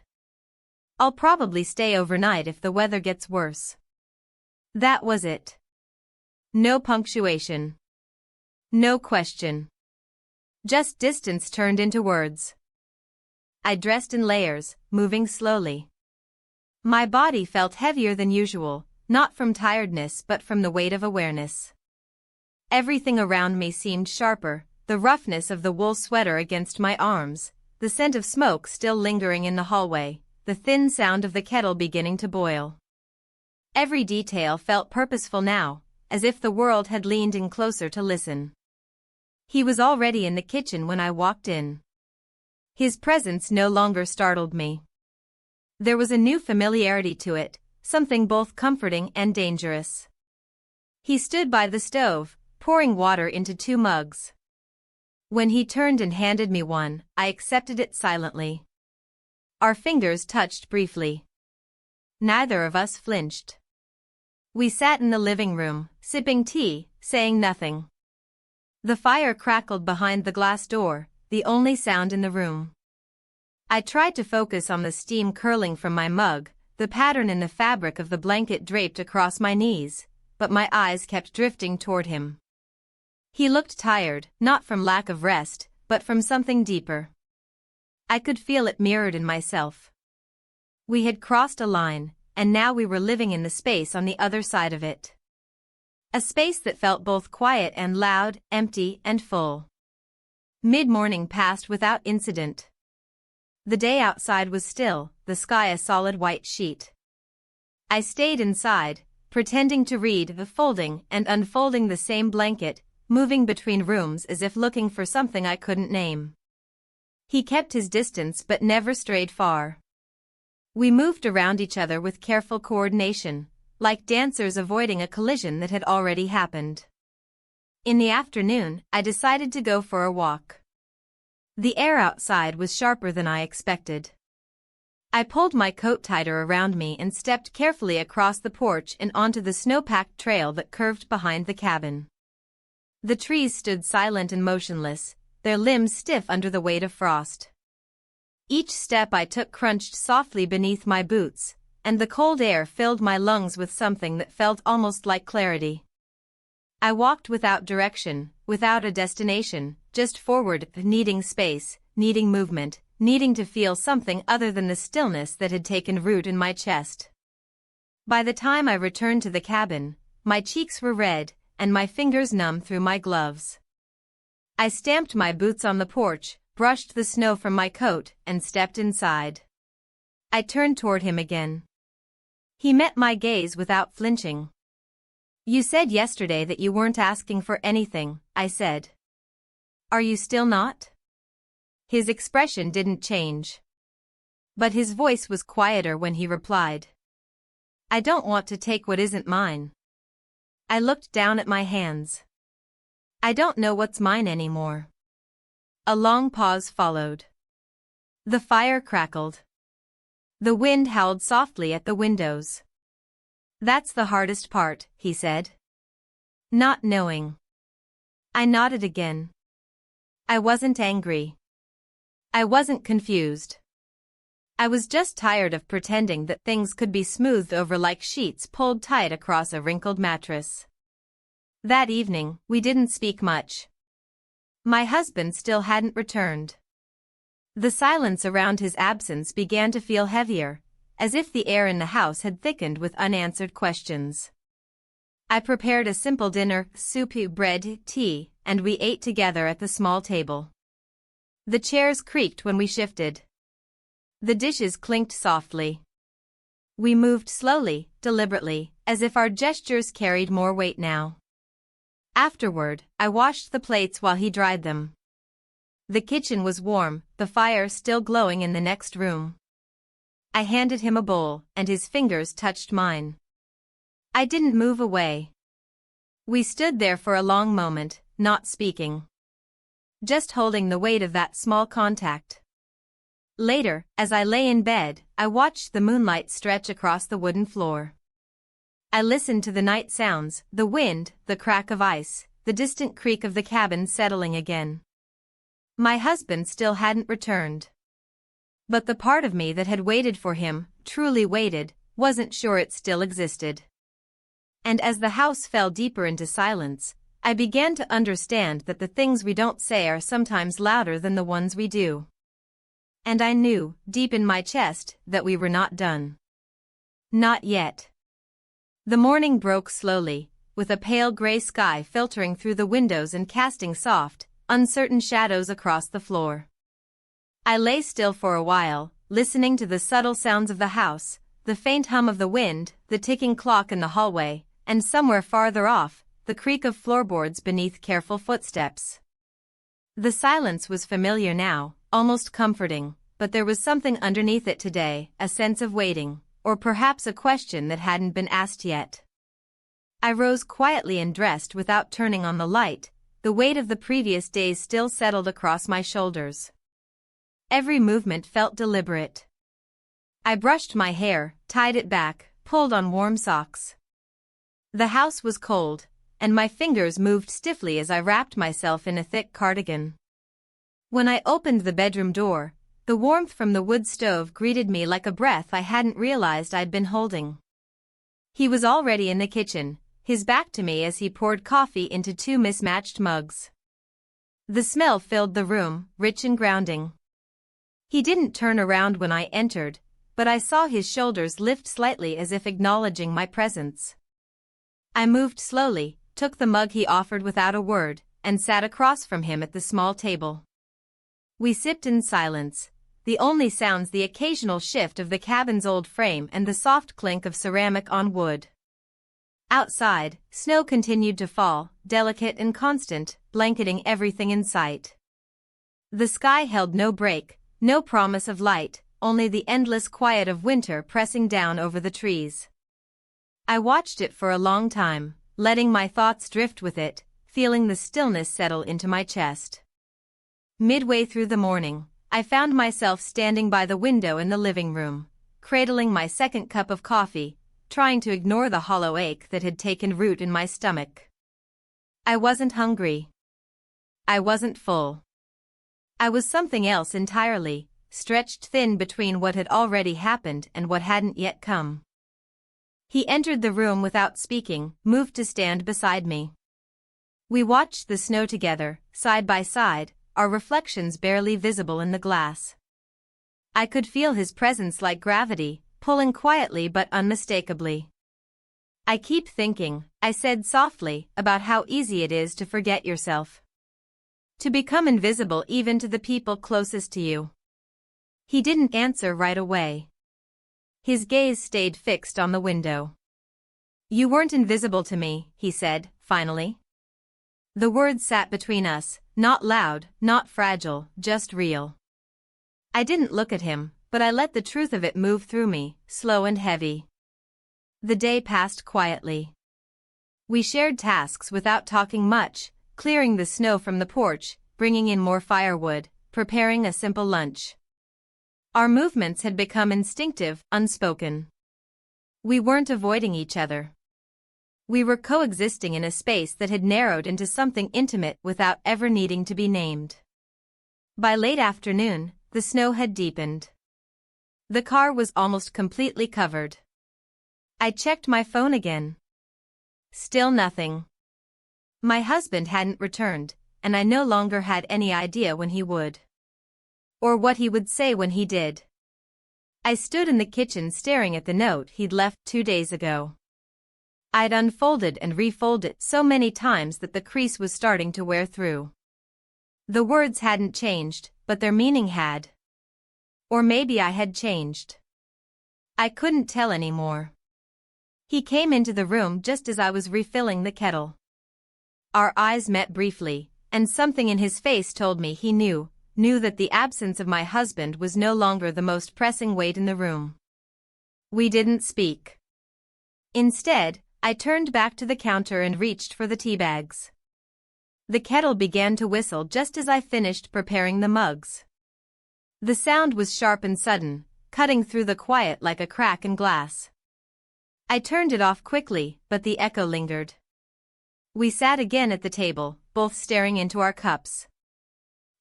I'll probably stay overnight if the weather gets worse. That was it. No punctuation. No question. Just distance turned into words. I dressed in layers, moving slowly. My body felt heavier than usual, not from tiredness but from the weight of awareness. Everything around me seemed sharper, the roughness of the wool sweater against my arms, the scent of smoke still lingering in the hallway, the thin sound of the kettle beginning to boil. Every detail felt purposeful now, as if the world had leaned in closer to listen. He was already in the kitchen when I walked in. His presence no longer startled me. There was a new familiarity to it, something both comforting and dangerous. He stood by the stove, pouring water into 2 mugs. When he turned and handed me one, I accepted it silently. Our fingers touched briefly. Neither of us flinched. We sat in the living room, sipping tea, saying nothing. The fire crackled behind the glass door, the only sound in the room. I tried to focus on the steam curling from my mug, the pattern in the fabric of the blanket draped across my knees, but my eyes kept drifting toward him. He looked tired, not from lack of rest, but from something deeper. I could feel it mirrored in myself. We had crossed a line, and now we were living in the space on the other side of it. A space that felt both quiet and loud, empty and full. Mid-morning passed without incident. The day outside was still, the sky a solid white sheet. I stayed inside, pretending to read, folding and unfolding the same blanket, moving between rooms as if looking for something I couldn't name. He kept his distance but never strayed far. We moved around each other with careful coordination, like dancers avoiding a collision that had already happened. In the afternoon, I decided to go for a walk. The air outside was sharper than I expected. I pulled my coat tighter around me and stepped carefully across the porch and onto the snow-packed trail that curved behind the cabin. The trees stood silent and motionless, their limbs stiff under the weight of frost. Each step I took crunched softly beneath my boots, and the cold air filled my lungs with something that felt almost like clarity. I walked without direction, without a destination, just forward, needing space, needing movement, needing to feel something other than the stillness that had taken root in my chest. By the time I returned to the cabin, my cheeks were red, and my fingers numb through my gloves. I stamped my boots on the porch, brushed the snow from my coat, and stepped inside. I turned toward him again. He met my gaze without flinching. "You said yesterday that you weren't asking for anything," I said. "Are you still not?" His expression didn't change. But his voice was quieter when he replied. "I don't want to take what isn't mine." I looked down at my hands. "I don't know what's mine anymore." A long pause followed. The fire crackled. The wind howled softly at the windows. "That's the hardest part," he said. "Not knowing." I nodded again. I wasn't angry. I wasn't confused. I was just tired of pretending that things could be smoothed over like sheets pulled tight across a wrinkled mattress. That evening, we didn't speak much. My husband still hadn't returned. The silence around his absence began to feel heavier, as if the air in the house had thickened with unanswered questions. I prepared a simple dinner, soup, bread, tea, and we ate together at the small table. The chairs creaked when we shifted. The dishes clinked softly. We moved slowly, deliberately, as if our gestures carried more weight now. Afterward, I washed the plates while he dried them. The kitchen was warm, the fire still glowing in the next room. I handed him a bowl, and his fingers touched mine. I didn't move away. We stood there for a long moment, not speaking. Just holding the weight of that small contact. Later, as I lay in bed, I watched the moonlight stretch across the wooden floor. I listened to the night sounds, the wind, the crack of ice, the distant creak of the cabin settling again. My husband still hadn't returned. But the part of me that had waited for him, truly waited, wasn't sure it still existed. And as the house fell deeper into silence, I began to understand that the things we don't say are sometimes louder than the ones we do. And I knew, deep in my chest, that we were not done. Not yet. The morning broke slowly, with a pale gray sky filtering through the windows and casting soft, uncertain shadows across the floor. I lay still for a while, listening to the subtle sounds of the house, the faint hum of the wind, the ticking clock in the hallway, and somewhere farther off, the creak of floorboards beneath careful footsteps. The silence was familiar now, almost comforting, but there was something underneath it today, a sense of waiting, or perhaps a question that hadn't been asked yet. I rose quietly and dressed without turning on the light, the weight of the previous days still settled across my shoulders. Every movement felt deliberate. I brushed my hair, tied it back, pulled on warm socks. The house was cold, and my fingers moved stiffly as I wrapped myself in a thick cardigan. When I opened the bedroom door, the warmth from the wood stove greeted me like a breath I hadn't realized I'd been holding. He was already in the kitchen, his back to me as he poured coffee into two mismatched mugs. The smell filled the room, rich and grounding. He didn't turn around when I entered, but I saw his shoulders lift slightly as if acknowledging my presence. I moved slowly, took the mug he offered without a word, and sat across from him at the small table. We sipped in silence, the only sounds the occasional shift of the cabin's old frame and the soft clink of ceramic on wood. Outside, snow continued to fall, delicate and constant, blanketing everything in sight. The sky held no break, no promise of light, only the endless quiet of winter pressing down over the trees. I watched it for a long time, letting my thoughts drift with it, feeling the stillness settle into my chest. Midway through the morning, I found myself standing by the window in the living room, cradling my second cup of coffee, trying to ignore the hollow ache that had taken root in my stomach. I wasn't hungry. I wasn't full. I was something else entirely, stretched thin between what had already happened and what hadn't yet come. He entered the room without speaking, moved to stand beside me. We watched the snow together, side by side, our reflections barely visible in the glass. I could feel his presence like gravity, pulling quietly but unmistakably. "I keep thinking," I said softly, "about how easy it is to forget yourself. To become invisible even to the people closest to you." He didn't answer right away. His gaze stayed fixed on the window. "You weren't invisible to me," he said, finally. The words sat between us, not loud, not fragile, just real. I didn't look at him, but I let the truth of it move through me, slow and heavy. The day passed quietly. We shared tasks without talking much, clearing the snow from the porch, bringing in more firewood, preparing a simple lunch. Our movements had become instinctive, unspoken. We weren't avoiding each other. We were coexisting in a space that had narrowed into something intimate without ever needing to be named. By late afternoon, the snow had deepened. The car was almost completely covered. I checked my phone again. Still nothing. My husband hadn't returned, and I no longer had any idea when he would. Or what he would say when he did. I stood in the kitchen staring at the note he'd left 2 days ago. I'd unfolded and refolded it so many times that the crease was starting to wear through. The words hadn't changed, but their meaning had. Or maybe I had changed. I couldn't tell anymore. He came into the room just as I was refilling the kettle. Our eyes met briefly, and something in his face told me he knew that the absence of my husband was no longer the most pressing weight in the room. We didn't speak. Instead, I turned back to the counter and reached for the tea bags. The kettle began to whistle just as I finished preparing the mugs. The sound was sharp and sudden, cutting through the quiet like a crack in glass. I turned it off quickly, but the echo lingered. We sat again at the table, both staring into our cups.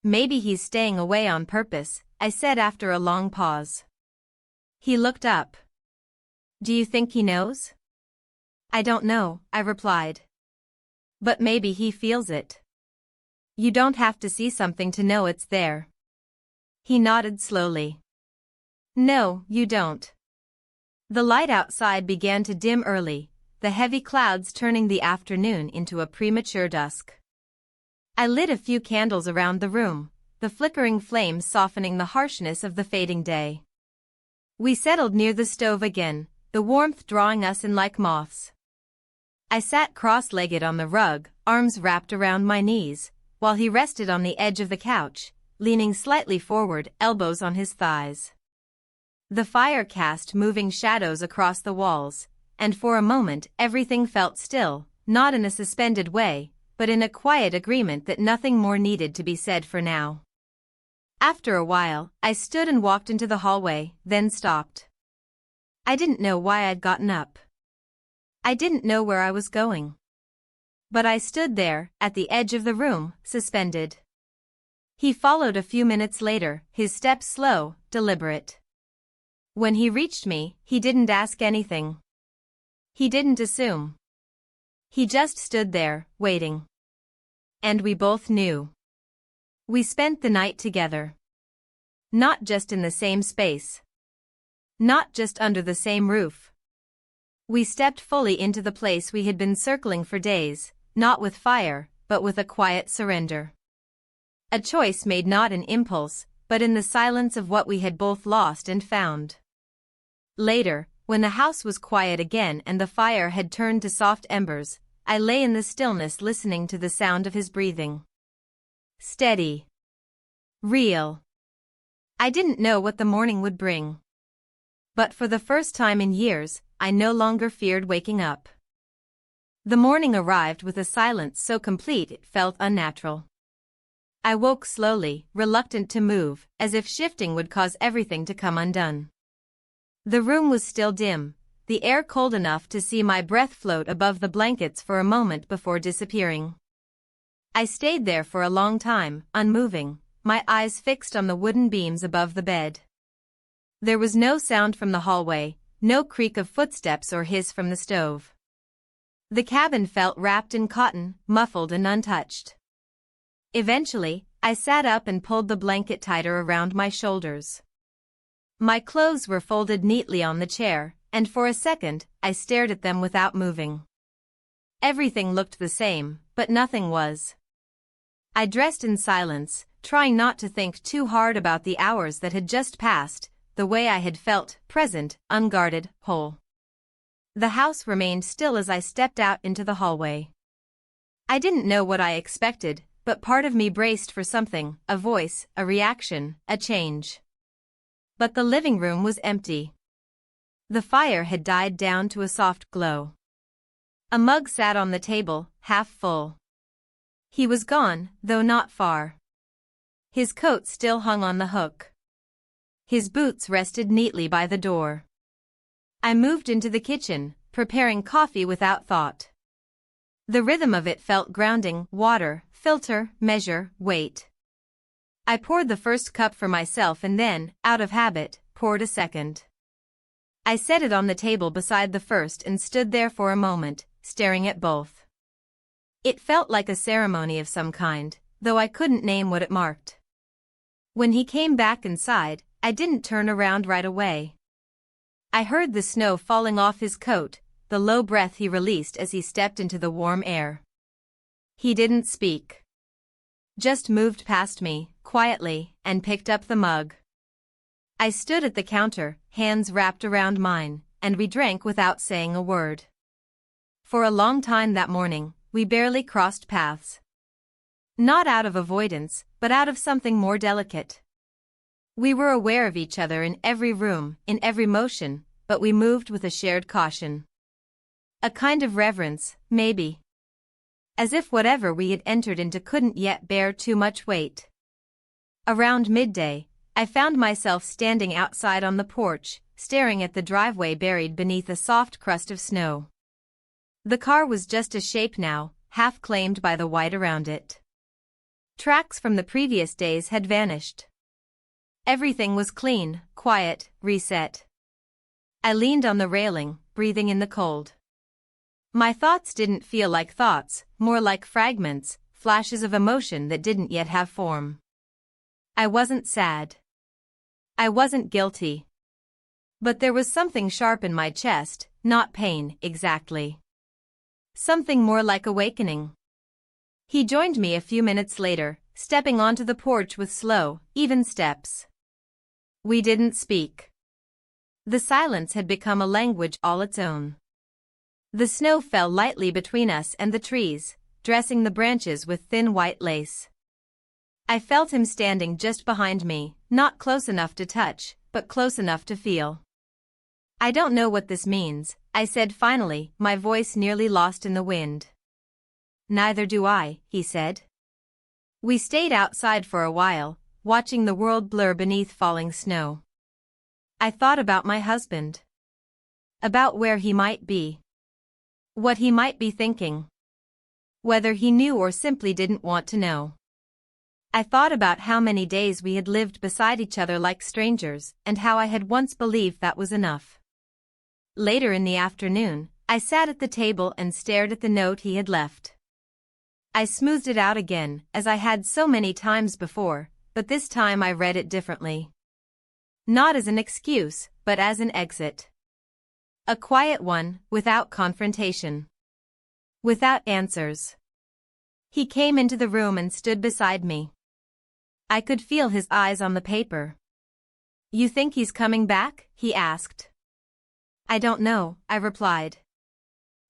"Maybe he's staying away on purpose," I said after a long pause. He looked up. "Do you think he knows?" "I don't know," I replied. "But maybe he feels it. You don't have to see something to know it's there." He nodded slowly. "No, you don't." The light outside began to dim early, the heavy clouds turning the afternoon into a premature dusk. I lit a few candles around the room, the flickering flames softening the harshness of the fading day. We settled near the stove again, the warmth drawing us in like moths. I sat cross-legged on the rug, arms wrapped around my knees, while he rested on the edge of the couch, leaning slightly forward, elbows on his thighs. The fire cast moving shadows across the walls, and for a moment everything felt still, not in a suspended way, but in a quiet agreement that nothing more needed to be said for now. After a while, I stood and walked into the hallway, then stopped. I didn't know why I'd gotten up. I didn't know where I was going. But I stood there, at the edge of the room, suspended. He followed a few minutes later, his steps slow, deliberate. When he reached me, he didn't ask anything. He didn't assume. He just stood there, waiting. And we both knew. We spent the night together. Not just in the same space. Not just under the same roof. We stepped fully into the place we had been circling for days, not with fire, but with a quiet surrender. A choice made not in impulse, but in the silence of what we had both lost and found. Later, when the house was quiet again and the fire had turned to soft embers, I lay in the stillness listening to the sound of his breathing. Steady. Real. I didn't know what the morning would bring. But for the first time in years, I no longer feared waking up. The morning arrived with a silence so complete it felt unnatural. I woke slowly, reluctant to move, as if shifting would cause everything to come undone. The room was still dim, the air cold enough to see my breath float above the blankets for a moment before disappearing. I stayed there for a long time, unmoving, my eyes fixed on the wooden beams above the bed. There was no sound from the hallway, no creak of footsteps or hiss from the stove. The cabin felt wrapped in cotton, muffled and untouched. Eventually, I sat up and pulled the blanket tighter around my shoulders. My clothes were folded neatly on the chair, and for a second, I stared at them without moving. Everything looked the same, but nothing was. I dressed in silence, trying not to think too hard about the hours that had just passed, the way I had felt, present, unguarded, whole. The house remained still as I stepped out into the hallway. I didn't know what I expected, but part of me braced for something, a voice, a reaction, a change. But the living room was empty. The fire had died down to a soft glow. A mug sat on the table, half full. He was gone, though not far. His coat still hung on the hook. His boots rested neatly by the door. I moved into the kitchen, preparing coffee without thought. The rhythm of it felt grounding: water, filter, measure, wait. I poured the first cup for myself and then, out of habit, poured a second. I set it on the table beside the first and stood there for a moment, staring at both. It felt like a ceremony of some kind, though I couldn't name what it marked. When he came back inside, I didn't turn around right away. I heard the snow falling off his coat, the low breath he released as he stepped into the warm air. He didn't speak. Just moved past me, quietly, and picked up the mug. I stood at the counter, hands wrapped around mine, and we drank without saying a word. For a long time that morning, we barely crossed paths. Not out of avoidance, but out of something more delicate. We were aware of each other in every room, in every motion, but we moved with a shared caution. A kind of reverence, maybe. As if whatever we had entered into couldn't yet bear too much weight. Around midday, I found myself standing outside on the porch, staring at the driveway buried beneath a soft crust of snow. The car was just a shape now, half claimed by the white around it. Tracks from the previous days had vanished. Everything was clean, quiet, reset. I leaned on the railing, breathing in the cold. My thoughts didn't feel like thoughts, more like fragments, flashes of emotion that didn't yet have form. I wasn't sad. I wasn't guilty. But there was something sharp in my chest, not pain, exactly. Something more like awakening. He joined me a few minutes later, stepping onto the porch with slow, even steps. We didn't speak. The silence had become a language all its own. The snow fell lightly between us and the trees, dressing the branches with thin white lace. I felt him standing just behind me, not close enough to touch, but close enough to feel. I don't know what this means, I said finally, my voice nearly lost in the wind. Neither do I, he said. We stayed outside for a while, watching the world blur beneath falling snow. I thought about my husband. About where he might be. What he might be thinking. Whether he knew or simply didn't want to know. I thought about how many days we had lived beside each other like strangers, and how I had once believed that was enough. Later in the afternoon, I sat at the table and stared at the note he had left. I smoothed it out again, as I had so many times before, but this time I read it differently. Not as an excuse, but as an exit. A quiet one, without confrontation. Without answers. He came into the room and stood beside me. I could feel his eyes on the paper. You think he's coming back? He asked. I don't know, I replied.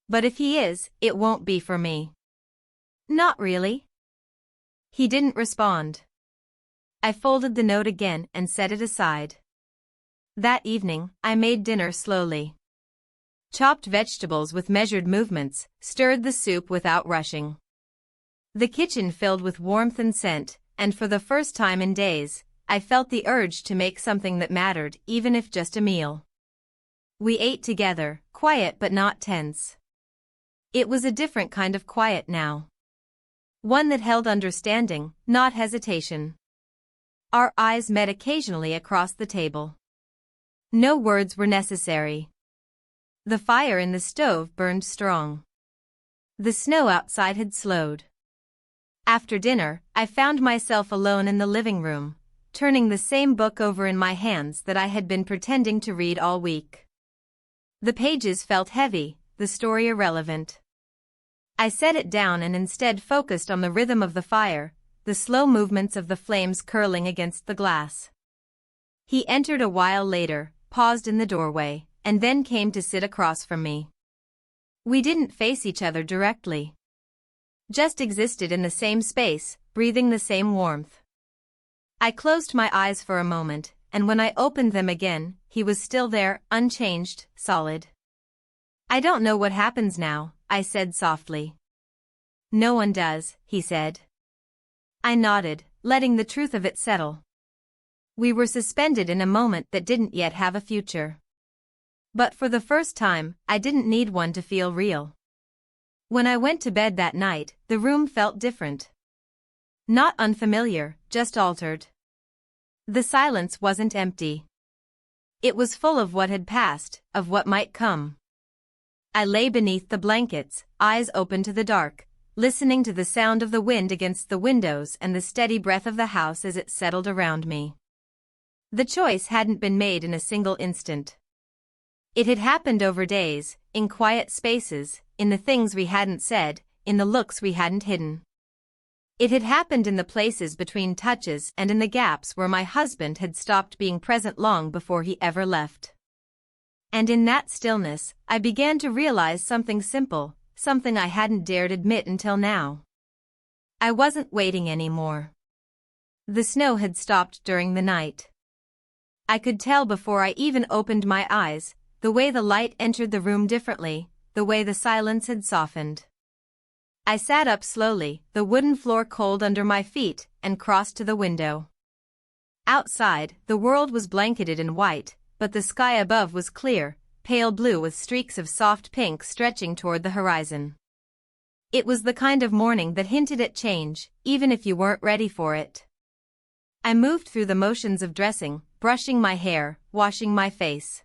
But if he is, it won't be for me. Not really. He didn't respond. I folded the note again and set it aside. That evening, I made dinner slowly. Chopped vegetables with measured movements, stirred the soup without rushing. The kitchen filled with warmth and scent, and for the first time in days, I felt the urge to make something that mattered, even if just a meal. We ate together, quiet but not tense. It was a different kind of quiet now. One that held understanding, not hesitation. Our eyes met occasionally across the table. No words were necessary. The fire in the stove burned strong. The snow outside had slowed. After dinner, I found myself alone in the living room, turning the same book over in my hands that I had been pretending to read all week. The pages felt heavy, the story irrelevant. I set it down and instead focused on the rhythm of the fire, the slow movements of the flames curling against the glass. He entered a while later, paused in the doorway, and then came to sit across from me. We didn't face each other directly. Just existed in the same space, breathing the same warmth. I closed my eyes for a moment, and when I opened them again, he was still there, unchanged, solid. "I don't know what happens now," I said softly. "No one does," he said. I nodded, letting the truth of it settle. We were suspended in a moment that didn't yet have a future. But for the first time, I didn't need one to feel real. When I went to bed that night, the room felt different. Not unfamiliar, just altered. The silence wasn't empty. It was full of what had passed, of what might come. I lay beneath the blankets, eyes open to the dark, listening to the sound of the wind against the windows and the steady breath of the house as it settled around me. The choice hadn't been made in a single instant. It had happened over days, in quiet spaces, in the things we hadn't said, in the looks we hadn't hidden. It had happened in the places between touches and in the gaps where my husband had stopped being present long before he ever left. And in that stillness, I began to realize something simple, something I hadn't dared admit until now. I wasn't waiting anymore. The snow had stopped during the night. I could tell before I even opened my eyes, the way the light entered the room differently, the way the silence had softened. I sat up slowly, the wooden floor cold under my feet, and crossed to the window. Outside, the world was blanketed in white, but the sky above was clear, pale blue with streaks of soft pink stretching toward the horizon. It was the kind of morning that hinted at change, even if you weren't ready for it. I moved through the motions of dressing, brushing my hair, washing my face.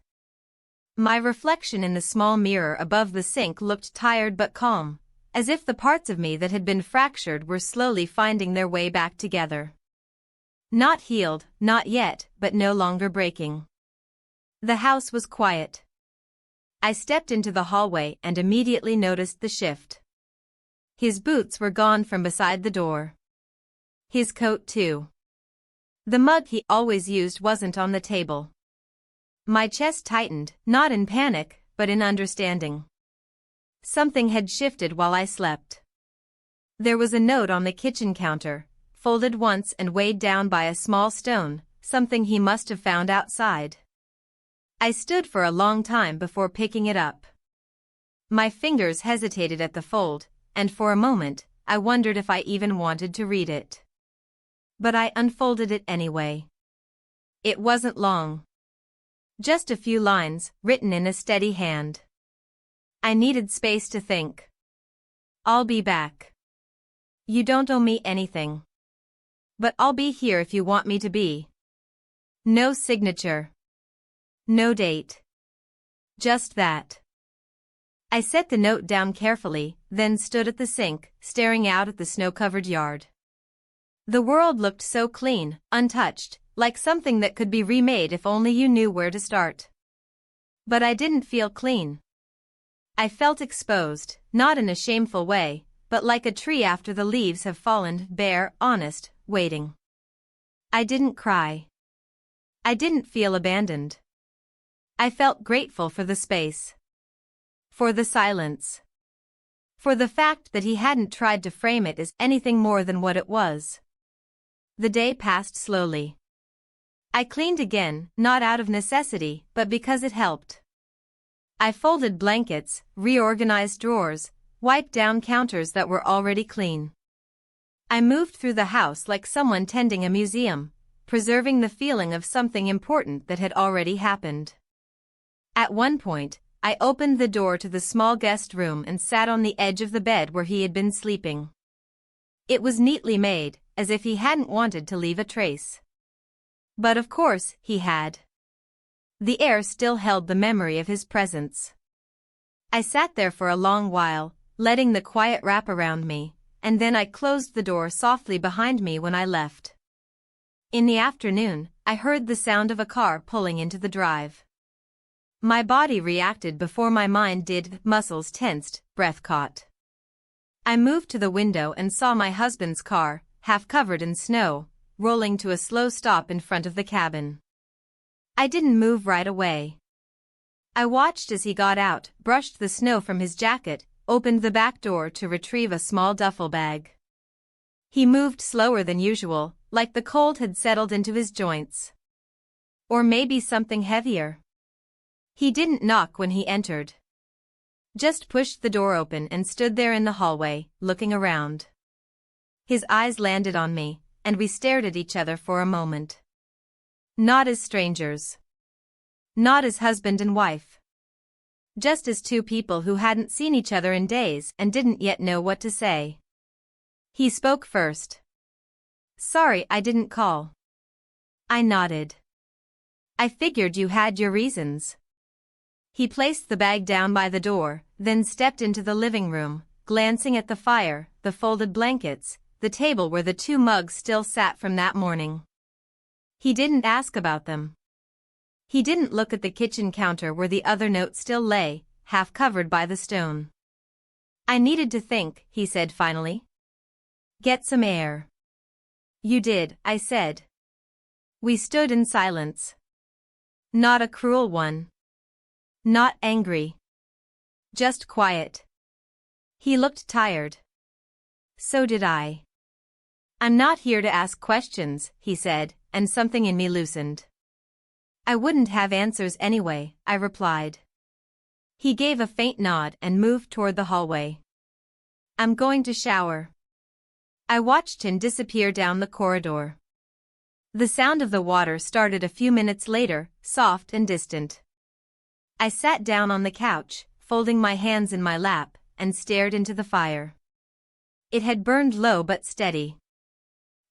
My reflection in the small mirror above the sink looked tired but calm, as if the parts of me that had been fractured were slowly finding their way back together. Not healed, not yet, but no longer breaking. The house was quiet. I stepped into the hallway and immediately noticed the shift. His boots were gone from beside the door. His coat too. The mug he always used wasn't on the table. My chest tightened, not in panic, but in understanding. Something had shifted while I slept. There was a note on the kitchen counter, folded once and weighed down by a small stone, something he must have found outside. I stood for a long time before picking it up. My fingers hesitated at the fold, and for a moment, I wondered if I even wanted to read it. But I unfolded it anyway. It wasn't long. Just a few lines, written in a steady hand. I needed space to think. "I'll be back. You don't owe me anything. But I'll be here if you want me to be." No signature. No date. Just that. I set the note down carefully, then stood at the sink, staring out at the snow-covered yard. The world looked so clean, untouched, like something that could be remade if only you knew where to start. But I didn't feel clean. I felt exposed, not in a shameful way, but like a tree after the leaves have fallen, bare, honest, waiting. I didn't cry. I didn't feel abandoned. I felt grateful for the space. For the silence. For the fact that he hadn't tried to frame it as anything more than what it was. The day passed slowly. I cleaned again, not out of necessity, but because it helped. I folded blankets, reorganized drawers, wiped down counters that were already clean. I moved through the house like someone tending a museum, preserving the feeling of something important that had already happened. At one point, I opened the door to the small guest room and sat on the edge of the bed where he had been sleeping. It was neatly made, as if he hadn't wanted to leave a trace. But of course, he had. The air still held the memory of his presence. I sat there for a long while, letting the quiet wrap around me, and then I closed the door softly behind me when I left. In the afternoon, I heard the sound of a car pulling into the drive. My body reacted before my mind did, muscles tensed, breath caught. I moved to the window and saw my husband's car, half covered in snow, rolling to a slow stop in front of the cabin. I didn't move right away. I watched as he got out, brushed the snow from his jacket, opened the back door to retrieve a small duffel bag. He moved slower than usual, like the cold had settled into his joints. Or maybe something heavier. He didn't knock when he entered. Just pushed the door open and stood there in the hallway, looking around. His eyes landed on me, and we stared at each other for a moment. Not as strangers. Not as husband and wife. Just as two people who hadn't seen each other in days and didn't yet know what to say. He spoke first. "Sorry I didn't call." I nodded. "I figured you had your reasons." He placed the bag down by the door, then stepped into the living room, glancing at the fire, the folded blankets, the table where the 2 mugs still sat from that morning. He didn't ask about them. He didn't look at the kitchen counter where the other note still lay, half covered by the stone. "I needed to think," he said finally. "Get some air." "You did," I said. We stood in silence. Not a cruel one. Not angry. Just quiet. He looked tired. So did I. "I'm not here to ask questions," he said, and something in me loosened. "I wouldn't have answers anyway," I replied. He gave a faint nod and moved toward the hallway. "I'm going to shower." I watched him disappear down the corridor. The sound of the water started a few minutes later, soft and distant. I sat down on the couch, folding my hands in my lap, and stared into the fire. It had burned low but steady.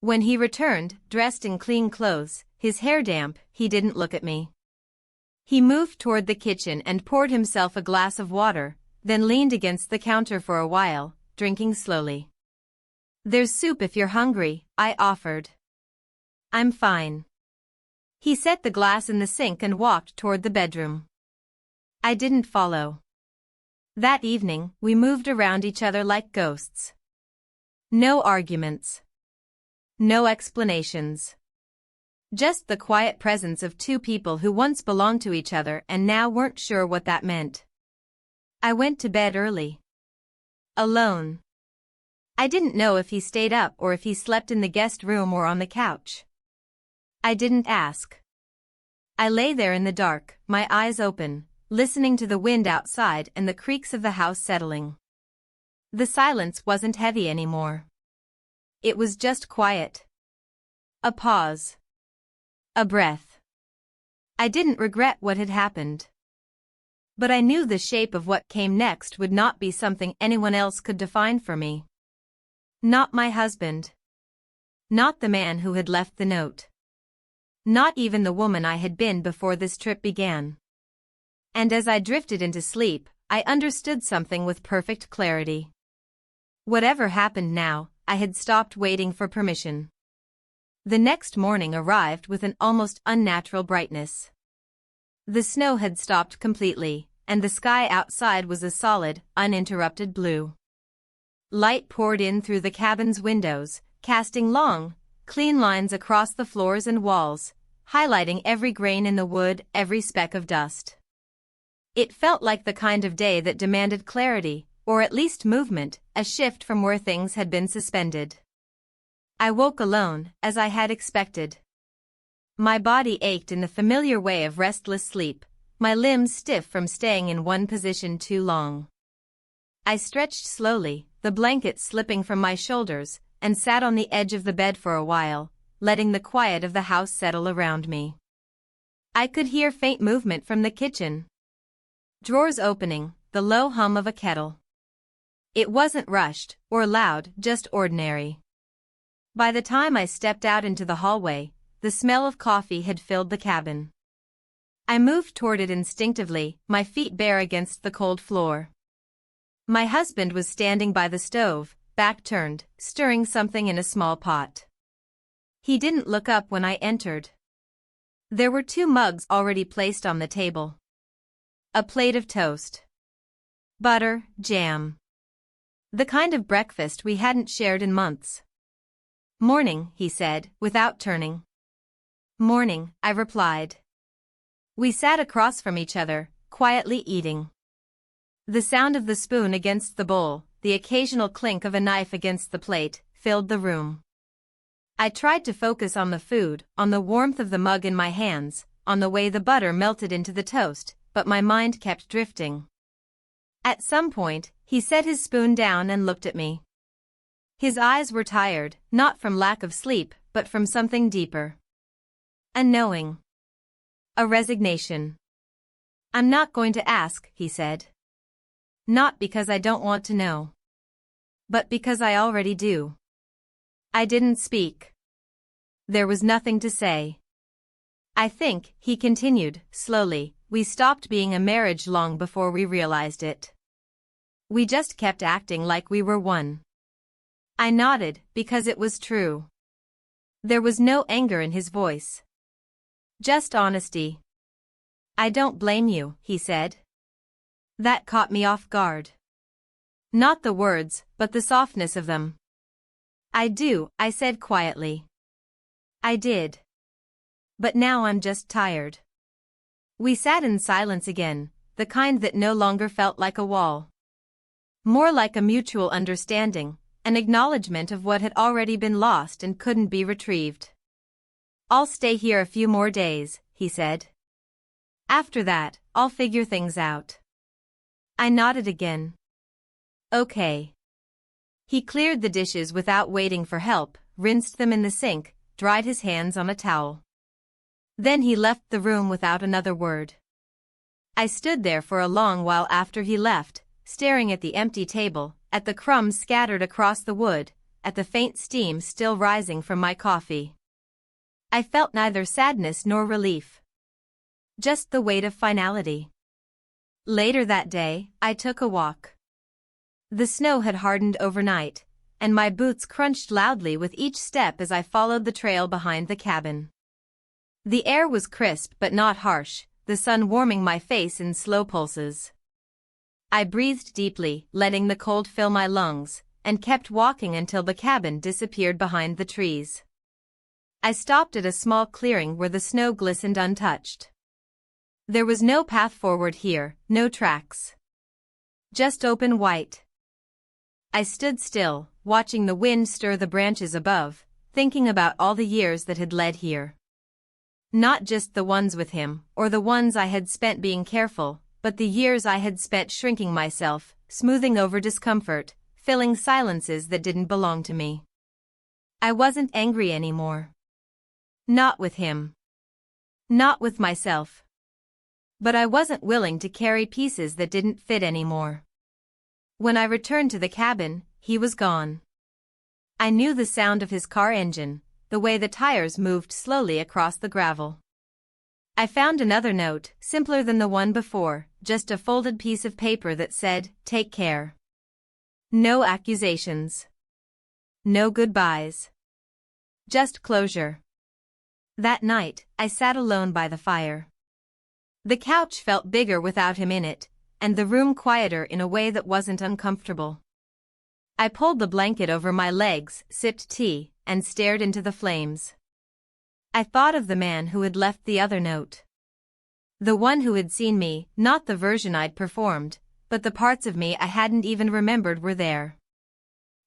When he returned, dressed in clean clothes, his hair damp, he didn't look at me. He moved toward the kitchen and poured himself a glass of water, then leaned against the counter for a while, drinking slowly. "There's soup if you're hungry," I offered. "I'm fine." He set the glass in the sink and walked toward the bedroom. I didn't follow. That evening, we moved around each other like ghosts. No arguments. No explanations. Just the quiet presence of two people who once belonged to each other and now weren't sure what that meant. I went to bed early. Alone. I didn't know if he stayed up or if he slept in the guest room or on the couch. I didn't ask. I lay there in the dark, my eyes open, listening to the wind outside and the creaks of the house settling. The silence wasn't heavy anymore. It was just quiet. A pause. A breath. I didn't regret what had happened. But I knew the shape of what came next would not be something anyone else could define for me. Not my husband. Not the man who had left the note. Not even the woman I had been before this trip began. And as I drifted into sleep, I understood something with perfect clarity. Whatever happened now, I had stopped waiting for permission. The next morning arrived with an almost unnatural brightness. The snow had stopped completely, and the sky outside was a solid, uninterrupted blue. Light poured in through the cabin's windows, casting long, clean lines across the floors and walls, highlighting every grain in the wood, every speck of dust. It felt like the kind of day that demanded clarity, or at least movement, a shift from where things had been suspended. I woke alone, as I had expected. My body ached in the familiar way of restless sleep, my limbs stiff from staying in one position too long. I stretched slowly, the blanket slipping from my shoulders, and sat on the edge of the bed for a while, letting the quiet of the house settle around me. I could hear faint movement from the kitchen. Drawers opening, the low hum of a kettle. It wasn't rushed, or loud, just ordinary. By the time I stepped out into the hallway, the smell of coffee had filled the cabin. I moved toward it instinctively, my feet bare against the cold floor. My husband was standing by the stove, back turned, stirring something in a small pot. He didn't look up when I entered. There were 2 mugs already placed on the table. A plate of toast. Butter, jam. The kind of breakfast we hadn't shared in months. "Morning," he said, without turning. "Morning," I replied. We sat across from each other, quietly eating. The sound of the spoon against the bowl, the occasional clink of a knife against the plate, filled the room. I tried to focus on the food, on the warmth of the mug in my hands, on the way the butter melted into the toast, but my mind kept drifting. At some point, he set his spoon down and looked at me. His eyes were tired, not from lack of sleep, but from something deeper. A knowing. A resignation. "I'm not going to ask," he said. "Not because I don't want to know. But because I already do." I didn't speak. There was nothing to say. "I think," he continued, slowly, "we stopped being a marriage long before we realized it. We just kept acting like we were one." I nodded, because it was true. There was no anger in his voice. Just honesty. "I don't blame you," he said. That caught me off guard. Not the words, but the softness of them. "I do," I said quietly. "I did. But now I'm just tired." We sat in silence again, the kind that no longer felt like a wall. More like a mutual understanding, an acknowledgement of what had already been lost and couldn't be retrieved. "I'll stay here a few more days," he said. "After that, I'll figure things out." I nodded again. "Okay." He cleared the dishes without waiting for help, rinsed them in the sink, dried his hands on a towel. Then he left the room without another word. I stood there for a long while after he left, staring at the empty table, at the crumbs scattered across the wood, at the faint steam still rising from my coffee. I felt neither sadness nor relief. Just the weight of finality. Later that day, I took a walk. The snow had hardened overnight, and my boots crunched loudly with each step as I followed the trail behind the cabin. The air was crisp but not harsh, the sun warming my face in slow pulses. I breathed deeply, letting the cold fill my lungs, and kept walking until the cabin disappeared behind the trees. I stopped at a small clearing where the snow glistened untouched. There was no path forward here, no tracks. Just open white. I stood still, watching the wind stir the branches above, thinking about all the years that had led here. Not just the ones with him, or the ones I had spent being careful, but the years I had spent shrinking myself, smoothing over discomfort, filling silences that didn't belong to me. I wasn't angry anymore. Not with him. Not with myself. But I wasn't willing to carry pieces that didn't fit anymore. When I returned to the cabin, he was gone. I knew the sound of his car engine, the way the tires moved slowly across the gravel. I found another note, simpler than the one before, just a folded piece of paper that said, "Take care." No accusations. No goodbyes. Just closure. That night, I sat alone by the fire. The couch felt bigger without him in it, and the room quieter in a way that wasn't uncomfortable. I pulled the blanket over my legs, sipped tea, and stared into the flames. I thought of the man who had left the other note. The one who had seen me, not the version I'd performed, but the parts of me I hadn't even remembered were there.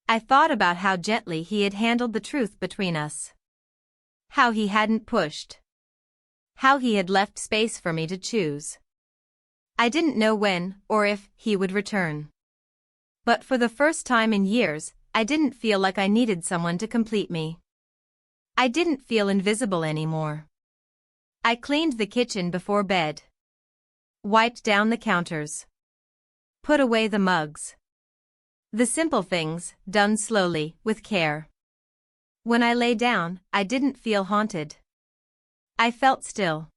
I thought about how gently he had handled the truth between us. How he hadn't pushed. How he had left space for me to choose. I didn't know when, or if, he would return. But for the first time in years, I didn't feel like I needed someone to complete me. I didn't feel invisible anymore. I cleaned the kitchen before bed. Wiped down the counters. Put away the mugs. The simple things, done slowly, with care. When I lay down, I didn't feel haunted. I felt still.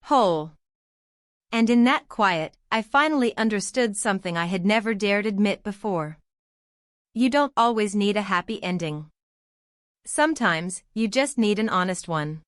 Whole. And in that quiet, I finally understood something I had never dared admit before. You don't always need a happy ending. Sometimes, you just need an honest one.